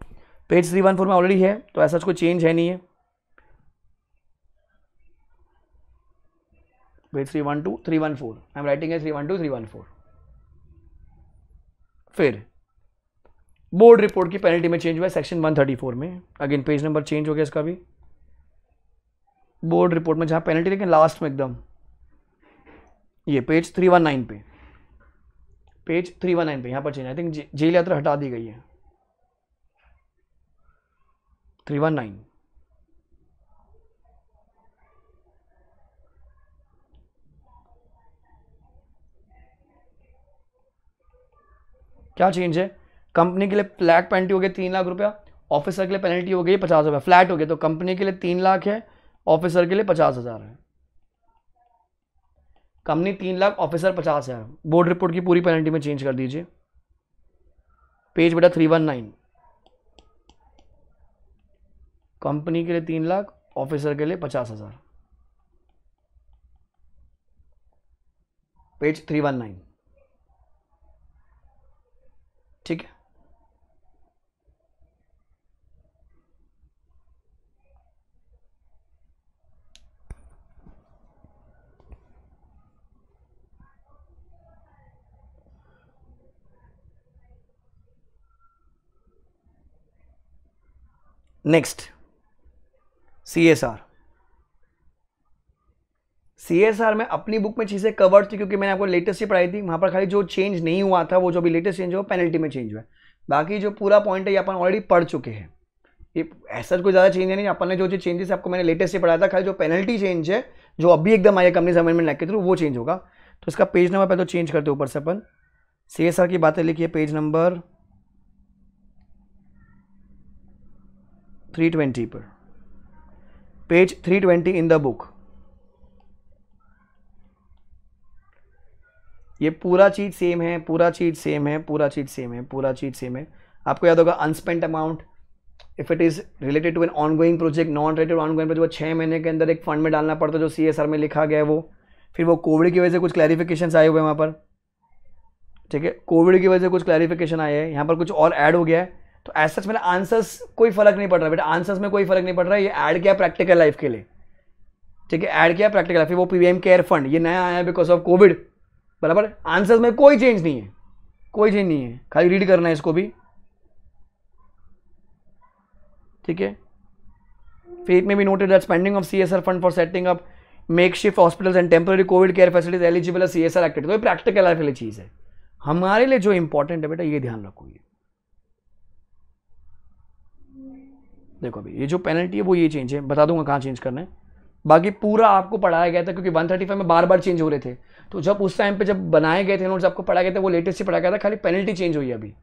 पेज 314 में ऑलरेडी है तो ऐसा कोई चेंज है नहीं है. पेज 312 314 आई एम राइटिंग है 312 314. फिर बोर्ड रिपोर्ट की पेनल्टी में चेंज हुआ है सेक्शन 134 में. अगेन पेज नंबर चेंज हो गया इसका भी. बोर्ड रिपोर्ट में जहां पेनल्टी लेकिन लास्ट में एकदम ये पेज 319 पे, पेज 319 पे यहां पर चेंज. आई थिंक जेल यात्रा हटा दी गई है. 319 क्या चेंज है? कंपनी के लिए फ्लैट पेनल्टी हो गई 3 लाख रुपया, ऑफिसर के लिए पेनल्टी हो गई 50 रुपया. फ्लैट हो गया तो कंपनी के लिए 3 लाख है, ऑफिसर के लिए 50,000 है. Company 3 lakh, officer 50,000. Board report की पूरी पेनल्टी में चेंज कर दीजिए. पेज बेटा 319 कंपनी के लिए 3 लाख, ऑफिसर के लिए 50,000. पेज 319 ठीक है. Next CSR. CSR में अपनी बुक में चीज़ें कवर्ड थी क्योंकि मैंने आपको लेटेस्ट ही पढ़ाई थी. वहाँ पर खाली जो चेंज नहीं हुआ था वो जो भी लेटेस्ट चेंज हुआ पेनल्टी में चेंज हुआ है. बाकी जो पूरा पॉइंट है ये अपन ऑलरेडी पढ़ चुके हैं. ये ऐसा कोई ज़्यादा चेंज है नहीं. अपन ने जो चेंजेस आपको मैंने लेटेस्ट ही पढ़ाया था, खाली जो पेनल्टी चेंज है जो अभी एकदम आया कंपनीज अमेंडमेंट एक्ट के थ्रू वो चेंज होगा. तो इसका पेज नंबर पहले तो चेंज करते ऊपर से अपन. CSR की बातें लिखिए पेज नंबर 320 पर. Page 320 in the book. ये पूरा चीज सेम है, पूरा चीज सेम है, पूरा चीज सेम है, पूरा चीज सेम है. आपको याद होगा unspent amount if it is related to an ongoing project, non related ongoing project, वो 6 महीने के अंदर एक फंड में डालना पड़ता है जो CSR में लिखा गया है वो. फिर वो कोविड की वजह से कुछ क्लैरिफिकेशन आए हुए हैं वहाँ पर. ठीक है, कोविड की वजह से कुछ क्लैरिफिकेशन आए हैं, यहाँ पर कुछ और ऐड हो गया है. तो एज सच मेरा आंसर्स कोई फर्क नहीं पड़ रहा बेटा. आंसर्स में कोई फर्क नहीं पड़ रहा है. ये ऐड किया प्रैक्टिकल लाइफ के लिए. ठीक है, ऐड किया प्रैक्टिकल लाइफ. वो PVM केयर फंड ये नया आया बिकॉज ऑफ कोविड बराबर. आंसर्स में कोई चेंज नहीं है, कोई चेंज नहीं है. खाली रीड करना है इसको भी. ठीक है. फिर इट में भी noted that spending of CSR fund for setting up makeshift hospitals and temporary Covid care facilities eligible CSR activity. तो ये प्रैक्टिकल लाइफ वाली चीज है. हमारे लिए जो इंपॉर्टेंट है बेटा ये ध्यान रखो. ये देखो अभी ये जो पेनल्टी है वो ये चेंज है, बता दूंगा कहाँ चेंज करना है. बाकी पूरा आपको पढ़ाया गया था क्योंकि 135 में बार बार चेंज हो रहे थे. तो जब उस टाइम पे जब बनाए गए थे नोट्स, आपको पढ़ा गया था, वो लेटेस्ट ही पढ़ा गया था, खाली पेनल्टी चेंज हुई है अभी.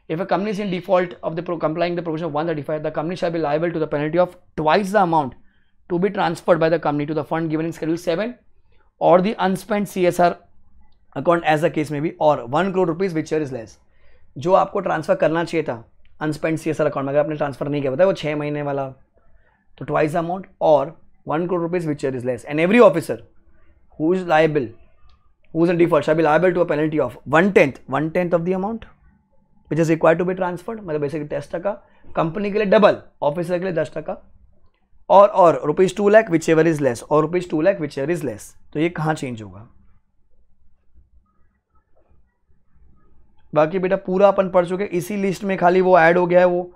If a company is in default of the complying the provision of 135, the company shall be liable to the penalty of twice the amount to be transferred by the company to the fund given in Schedule 7 or the unspent CSR account as the case may be, or 1 crore rupees whichever is less. जो आपको transfer करना चाहिए था अनस्पेंट CSR account में, अगर आपने transfer नहीं किया, बताया वो 6 महीने वाला, तो ट्वाइस अमाउंट और 1 crore rupees whichever is less. And every officer who is liable, who is in default, shall be liable to a penalty of 1/10 of the amount which is required to be transferred, मतलब basically 10%, company के लिए double, officer के लिए 10%, और ₹2 lakh which ever is less, और ₹2 lakh which ever is less. तो ये कहाँ चेंज होगा? बाकी बेटा पूरा अपन पढ़ चुके. इसी लिस्ट में खाली वो ऐड हो गया है, वो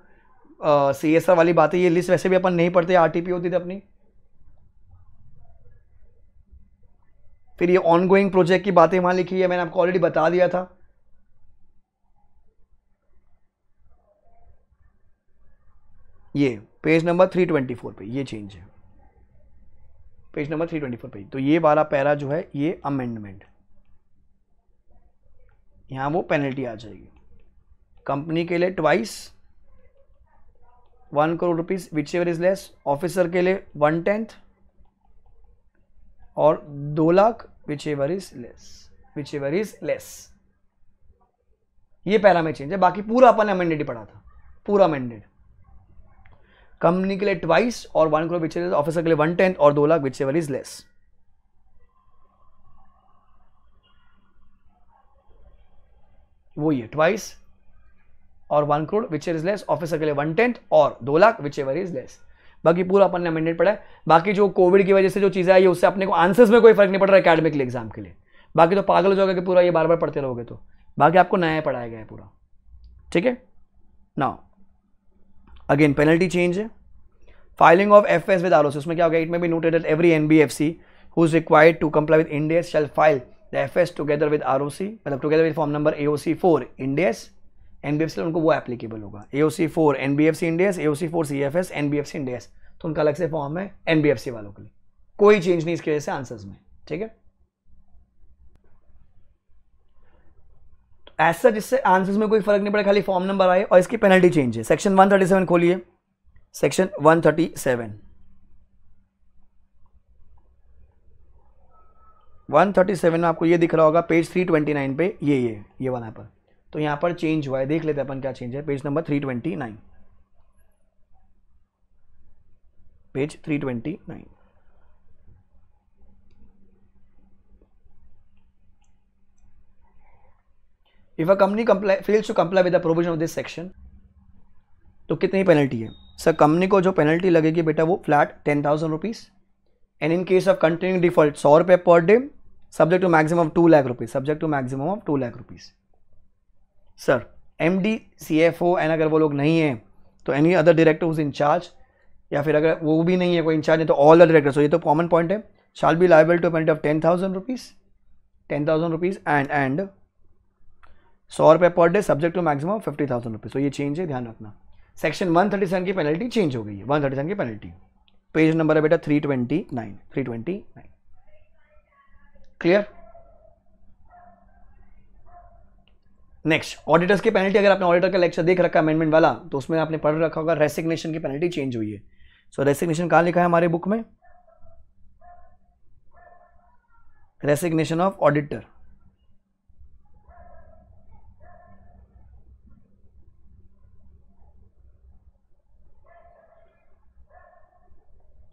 CSR वाली बात है. ये लिस्ट वैसे भी अपन नहीं पढ़ते, RTP होती थी अपनी. फिर ये ऑनगोइंग प्रोजेक्ट की बातें वहां लिखी है, मैंने आपको ऑलरेडी बता दिया था. ये पेज नंबर 324 पे ये चेंज है, पेज नंबर 324 पे. तो ये वाला पैरा जो है ये अमेंडमेंट, यहां वो पेनल्टी आ जाएगी. कंपनी के लिए twice 1 crore rupees which ever is less, officer के लिए 1/10 और 2 lakh which ever is less, which ever is less. ये पैरा में चेंज है. बाकी पूरा अपन अमेंडेड ही पढ़ा था, पूरा अमेंडेड. कंपनी के लिए ट्वाइस और 1 crore which ever is, officer के लिए 1/10 और 2 lakh which ever is less. वो ये ट्वाइस और 1 crore which ever is less, officer के लिए 1/10 और 2 lakh which ever is less. बाकी पूरा अपन ने अमेंडेड पढ़ा है. बाकी जो कोविड की वजह से जो चीजें आई है उससे अपने को आंसर्स में कोई फर्क नहीं पड़ रहा है एकेडमिक एग्जाम के लिए. बाकी तो पागल हो जाओगे कि पूरा ये बार बार पढ़ते रहोगे, तो बाकी आपको नया पढ़ाया गया है पूरा. ठीक है. नाउ अगेन पेनल्टी चेंज है. Filing of FS with ROC, उसमें क्या होगा? It may be noted that every NBFC who is required to comply with Ind AS shall file the FS together with ROC, मतलब together with form number AOC4 Ind AS. NBFC उनको वो applicable होगा. AOC4 NBFC Ind AS, AOC4 CFS NBFC Ind AS, तो उनका अलग से form है NBFC वालों के लिए. कोई चेंज नहीं इसकी वजह से आंसर्स में. ठीक है. एज सच इससे आंसर्स में कोई फर्क नहीं पड़ा, खाली फॉर्म नंबर आए और इसकी पेनल्टी चेंज है. सेक्शन 137 खोलिए. सेक्शन 137 में आपको ये दिख रहा होगा पेज 329 पे, ये वहां पर. तो यहां पर चेंज हुआ है, देख लेते हैं अपन क्या चेंज है. Page number 329, page 329. If a company fails to comply with the provision of this section, तो कितनी पेनल्टी है? सर कंपनी को जो पेनल्टी लगेगी बेटा वो flat 10,000 rupees. And in case of continuing default 100 रुपये per day, subject to maximum 2 lakh rupees, subject to maximum of 2 lakh rupees. Sir MD CFO and अगर वो लोग नहीं है तो any other director who's in charge, या फिर अगर वो भी नहीं है कोई इंचार्ज नहीं तो ऑल द डायरेक्टर्स. ये तो कॉमन पॉइंट है. Shall be liable to penalty of 10,000 rupees, 10,000 rupees and 100 रुपये per day, subject to maximum 50,000 rupees. तो ये चेंज है, ध्यान रखना. सेक्शन 137 की पेनल्टी चेंज हो गई है. 137 की पेनल्टी. पेज नंबर है बेटा 329. क्लियर. नेक्स्ट ऑडिटर्स की पेनल्टी. अगर आपने ऑडिटर का लेक्चर देख रखा है अमेंडमेंट वाला, तो उसमें आपने पढ़ रखा होगा रेसिग्नेशन की पेनल्टी चेंज हुई है. सो रेसिग्नेशन कहां लिखा है हमारे बुक में? Resignation of auditor.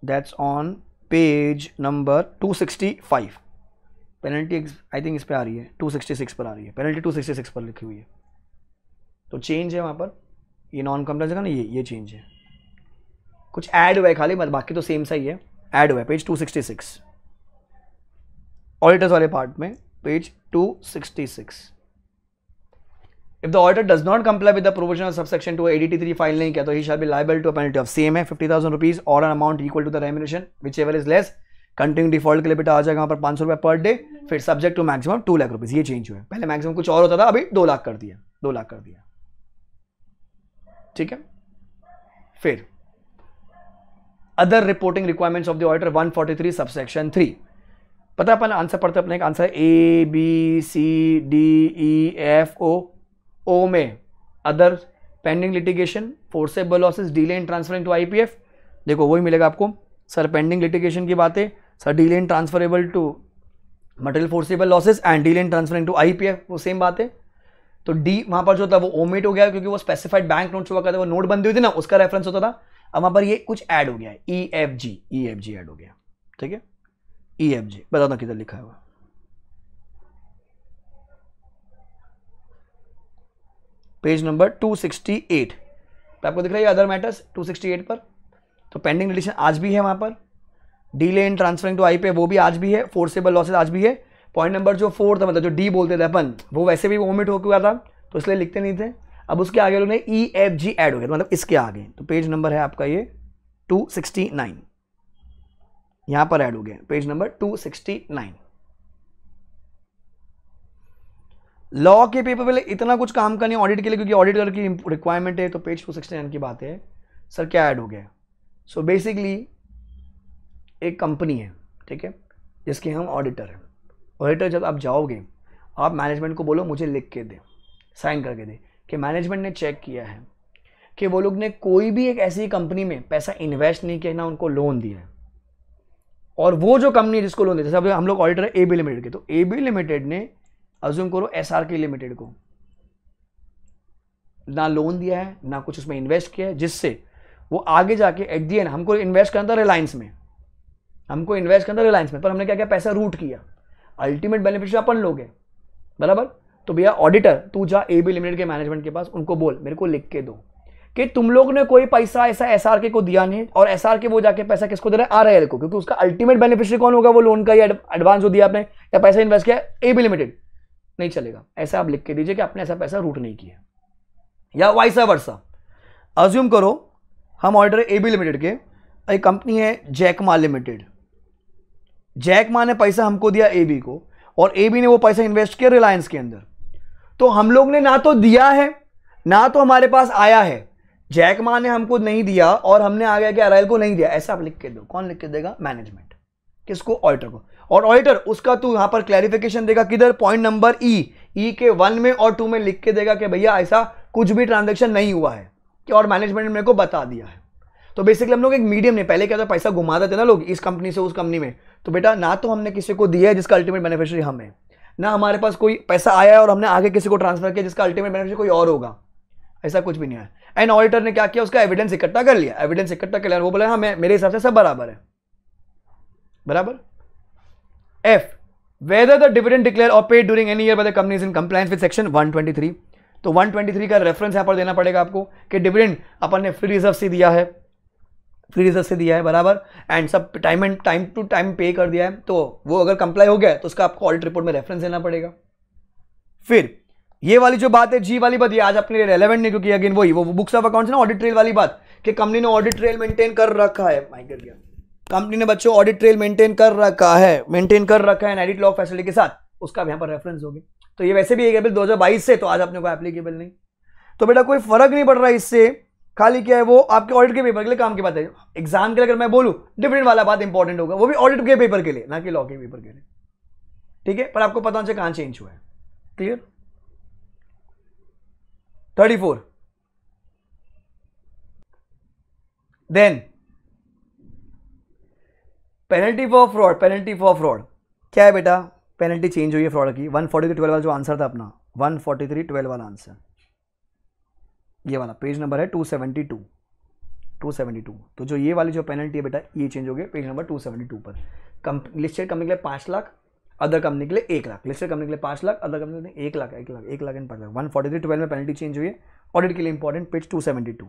That's on page number 265. Penalty I think इस पे आ रही है 266 पर आ रही है. पेनल्टी 266 पर लिखी हुई है. तो चेंज है वहां पर. ये नॉन कंप्लायंस का ना, ये चेंज है. कुछ ऐड हुआ है खाली, मतलब बाकी तो सेम सा ही है. ऐड हुआ है पेज 266 ऑडिटर्स वाले पार्ट में, page 266. If the auditor does not comply with the provision of subsection 2 ADT3 file नहीं किया तो he shall be liable to a penalty of same है 50,000 रुपीज और an amount equal to the remuneration whichever is less. Continue default के लिए बेटा आ जाएगा वहां पर 500 रुपये पर डे, फिर subject to maximum 2 lakh rupees. ये चेंज हुआ है. पहले मैक्सिमम कुछ और होता था, अभी 2 लाख कर दिया, 2 लाख कर दिया. ठीक है. फिर other reporting requirements of the auditor 143 subsection 3. पता है अपन आंसर पढ़ते अपने, एक आंसर है A B C D E F O में other pending litigation, foreseeable losses, delay in transferring to IPF. देखो वही मिलेगा आपको सर, पेंडिंग लिटिगेशन की बातें sir, delay in transferable to material foreseeable losses and delay in transferring to IPF, वो same बात है। तो डी वहां पर जो था वो ओमिट हो गया क्योंकि वो स्पेसिफाइड बैंक नोट्स हुआ करता था, वो नोटबंदी हुई थी ना, उसका रेफरेंस होता था। अब वहां पर ये कुछ ऐड हो गया है, ई एफ जी ऐड हो गया, ठीक है, ई एफ जी। बताओ ना किधर लिखा है वो, पेज नंबर 268 तो आपको दिख रहा है अदर मैटर्स 268 पर। तो पेंडिंग लिटिगेशन आज भी है वहां पर, डिले इन ट्रांसफरिंग टू आई पे वो भी आज भी है, फोर्सेबल लॉसेस आज भी है। पॉइंट नंबर जो 4 था, मतलब जो डी बोलते थे अपन, वो वैसे भी ओमिट हो गया था तो इसलिए लिखते नहीं थे। अब उसके आगे लोगों ने ई एफ जी ऐड हो गया, मतलब इसके आगे। तो पेज नंबर है आपका ये 269, यहां पर ऐड हो गया पेज नंबर 269। लॉ के पेपर पे इतना कुछ काम का नहीं ऑडिट के लिए, क्योंकि ऑडिटर की रिक्वायरमेंट है। तो पेज 269 की बात है सर, क्या ऐड हो गया। सो बेसिकली एक कंपनी है, ठीक है, जिसके हम ऑडिटर हैं। ऑडिटर जब आप जाओगे, आप मैनेजमेंट को बोलो मुझे लिख के दे, साइन करके दे कि मैनेजमेंट ने चेक किया है कि वो लोग ने कोई भी एक ऐसी कंपनी में पैसा इन्वेस्ट नहीं किया, ना उनको लोन दिया है। और वो जो कंपनी जिसको लोन दिया, जैसे हम लोग ऑडिटर है एबी लिमिटेड के, तो एबी लिमिटेड ने अज्यूम करो एसआरके लिमिटेड को ना लोन दिया है, ना कुछ उसमें इन्वेस्ट किया है, जिससे वो आगे जाके एट दी एंड हमको इन्वेस्ट करना था रिलायंस में, पर हमने क्या किया, पैसा रूट किया, अल्टीमेट बेनिफिशियरी अपन लोग हैं, बराबर। तो भैया ऑडिटर तू जा एबी लिमिटेड के मैनेजमेंट के पास, उनको बोल मेरे को लिख के दो कि तुम लोग ने कोई पैसा ऐसा एसआरके को दिया नहीं, और एसआरके वो जाके पैसा किसको दे रहा है, आरआईएल को, क्योंकि उसका अल्टीमेट बेनिफिशियरी कौन होगा, वो लोन का या एडवांस जो दिया आपने या पैसा इन्वेस्ट किया एबी लिमिटेड। नहीं चलेगा, ऐसा आप लिख के दीजिए कि आपने ऐसा पैसा रूट नहीं किया। या वाइसा वर्सा, अज्यूम करो हम ऑडिटर एबी लिमिटेड के, एक कंपनी है जैकमा लिमिटेड, जैकमा ने पैसा हमको दिया एबी को, और एबी ने वो पैसा इन्वेस्ट किया रिलायंस के अंदर। तो हम लोग ने ना तो दिया है, ना तो हमारे पास आया है। जैकमा ने हमको नहीं दिया और हमने आगे के आरआईएल को नहीं दिया, ऐसा आप लिख के दो। कौन लिख के देगा, मैनेजमेंट। किसको, ऑडिटर को। और ऑडिटर उसका तू यहां पर क्लैरिफिकेशन देगा किधर, पॉइंट नंबर ई के 1 में और 2 में लिख के देगा कि भैया ऐसा कुछ भी ट्रांजैक्शन नहीं हुआ है, कि और मैनेजमेंट ने मेरे को बता दिया है। तो बेसिकली हम लोग एक मीडियम ने, पहले क्या था पैसा घुमा देते ना लोग इस कंपनी से उस कंपनी में, तो बेटा ना तो हमने किसी को दिया है जिसका अल्टीमेट बेनिफिशियरी हम है, ना हमारे पास कोई पैसा आया है और हमने आगे किसी को ट्रांसफर किया जिसका अल्टीमेट बेनिफिशियरी कोई और होगा, ऐसा कुछ भी नहीं है। एंड ऑडिटर ने क्या किया, उसका एविडेंस इकट्ठा कर लिया, एविडेंस इकट्ठा कर लिया, वो बोला हाँ मेरे हिसाब से सब बराबर है, बराबर। F, whether the dividend declared or paid during any year by the company is in compliance with section 123। तो 123 का रेफरेंस यहां पर देना पड़ेगा आपको कि डिविडेंड अपन ने फ्री रिजर्व से दिया है, बराबर, एंड सब टाइम टू टाइम पे कर दिया है, तो वो अगर कंप्लाई हो गया तो उसका आपको ऑडिट रिपोर्ट में रेफरेंस देना पड़ेगा। फिर ये वाली जो बात है जी वाली बात, ये आज अपने लिए रेलेवेंट नहीं, क्योंकि अगेन वही वो बुक्स ऑफ अकाउंट्स ना, ऑडिट ट्रेल वाली बात कि कंपनी ने ऑडिट ट्रेल मेंटेन कर रखा है, कंपनी ने बच्चों ऑडिट ट्रेल मेंटेन कर रखा है एडिट लॉग फैसिलिटी के साथ, उसका यहां पर रेफरेंस होगी। तो ये वैसे भी एग्जाम्पल 2022 से, तो आज अपने को एप्लीकेबल नहीं। तो बेटा कोई फर्क नहीं पड़ रहा इससे, खाली क्या है वो आपके ऑडिट के पेपर के लिए काम की बात है। एग्जाम के लिए अगर मैं बोलूं डिविडेंड वाला बात इंपॉर्टेंट होगा, वो भी ऑडिट के पेपर के लिए, ना कि लॉ के पेपर के लिए, ठीक है। पर आपको पता होना चाहिए कहां चेंज हुआ है, clear. 34 then penalty for fraud क्या है बेटा, पेनल्टी चेंज हुई है फ्रॉड की। 143.12 वाला जो आंसर था अपना, 143.12 वाला आंसर, ये वाला पेज नंबर है 272। तो जो ये वाली जो पेनल्टी है बेटा, ये चेंज हो गया पेज नंबर 272 पर। लिस्टेड कंपनी के लिए 5 लाख, अदर कंपनी के लिए 1 लाख। लिस्टेड कंपनी के लिए 5 लाख, अदर कंपनी के लिए 1 लाख एंड 5 लाख। 143.12 में पेनल्टी चेंज हुई है, ऑडिट के लिए इंपॉर्टेंट, पेज 272,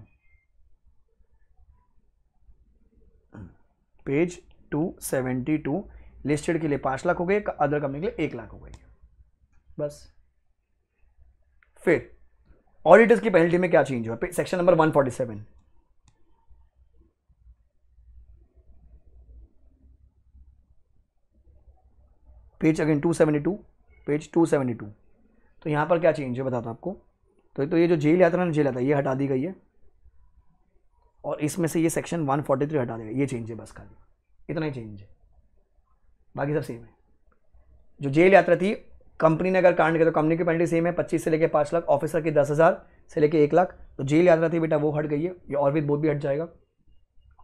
पेज 272। लिस्टेड के लिए 5 लाख हो गए, अदर कंपनी के लिए 1 लाख हो गई, बस। फिर ऑडिटर्स की पेनल्टी में क्या चेंज हुआ, section number 147, page again 272, page 272। तो यहां पर क्या चेंज है बताता आपको। तो ये जो जेल यात्रा ना, जेल यात्रा ये हटा दी गई है, और इसमें से ये सेक्शन 143 हटा देगा, ये चेंज है बस, खाली इतना ही चेंज है, बाकी सब सेम है। जो जेल यात्रा थी, कंपनी ने अगर कांड किया तो कंपनी की पेनल्टी सेम है, 25 से लेके 5 लाख, ऑफिसर की 10,000 से लेके 1 लाख। तो जेल यात्रा थी बेटा वो हट गई है, ये और भी बोथ भी हट जाएगा।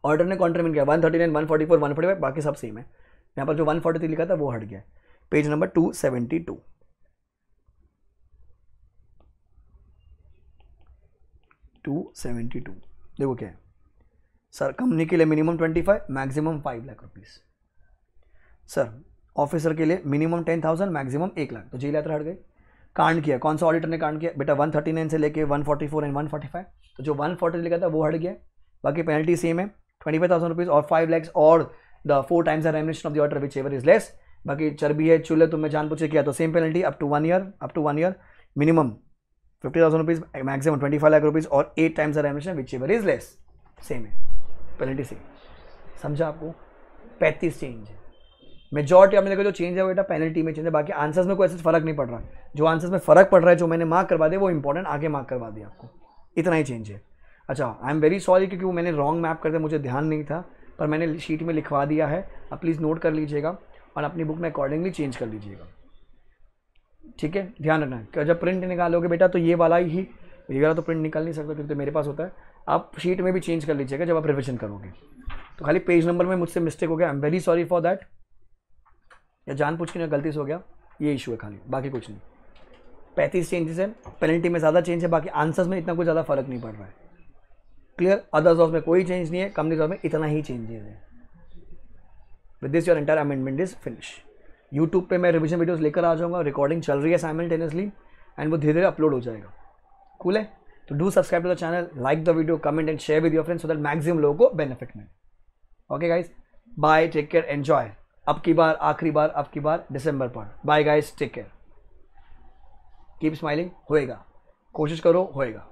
ऑर्डर ने कॉन्ट्रीमेंट किया 139, 144, 145, बाकी सब सेम है। यहाँ पर जो 143 लिखा था वो हट गया। Page number 272। देखो क्या है सर, कंपनी के लिए minimum 25, maximum 5 lakh rupees. Sir officer के लिए मिनिमम 10,000, मैक्सिमम 1 लाख। तो जेल यात्रा हट गई। कांड किया, कौन सा ऑडिटर ने कांड किया बेटा, 139 से लेके 144 एंड 145। तो जो 140 लिखा था वो हट गया। बाकी पेनल्टी सेम है, 25,000 रुपीज और 5 लाख और the 4 times the remuneration of the auditor whichever is less. बाकी चर्बी है, चूल्हे तुमने जान पूछे किया तो same penalty up to 1 year, minimum 50,000 rupees, maximum 25 lakh rupees और 8 times the remuneration whichever is less. Same है पेनल्टी सेम। समझा आपको? 35 चेंज है। मेजॉरिटी आपने देखो जो चेंज है बेटा पेनल्टी में चेंज है, बाकी आंसर्स में कोई ऐसा फर्क नहीं पड़ रहा। जो आंसर्स में फर्क पड़ रहा है, जो मैंने मार्क करवा दिया वो इंपॉर्टेंट आगे मार्क करवा दिया आपको, इतना ही चेंज है। अच्छा आई एम वेरी सॉरी क्योंकि वो मैंने रॉन्ग मैप कर दिया, मुझे ध्यान नहीं था, पर मैंने शीट में लिखवा दिया है। आप प्लीज़ नोट कर लीजिएगा और अपनी बुक में अकॉर्डिंगली चेंज कर लीजिएगा, ठीक है? ध्यान रखना कि जब प्रिंट निकालोगे बेटा तो ये वाला ही, ये वाला तो प्रिंट निकाल नहीं सकता क्योंकि तो मेरे पास होता है। आप शीट में भी चेंज कर लीजिएगा जब आप रिविजन करोगे। तो खाली पेज नंबर में मुझसे मिस्टेक हो गया, I am very sorry for that, या जानबूझ के गलती से हो गया, ये इशू है खाली, बाकी कुछ नहीं। 35 चेंजेस है, पेनल्टी में ज़्यादा चेंज है, बाकी आंसर्स में इतना कोई ज़्यादा फर्क नहीं पड़ रहा है। क्लियर? अदर्स ऑफ में कोई चेंज नहीं है, कंपनी ऑफ में इतना ही चेंजेस है। With this your entire amendment is finish. YouTube पे मैं रिविजन वीडियोस लेकर आ जाऊंगा, रिकॉर्डिंग चल रही है साइमल्टेनियसली एंड वो धीरे धीरे अपलोड हो जाएगा। कूल है? तो do subscribe to the channel, like the video, comment and share with your friends so that maximum लोगों को बेनिफिट मिले। Okay guys, bye, take care, enjoy. अब की बार आखिरी बार, अब की बार दिसंबर पर। Bye guys, take care, keep smiling. होएगा, कोशिश करो, होएगा।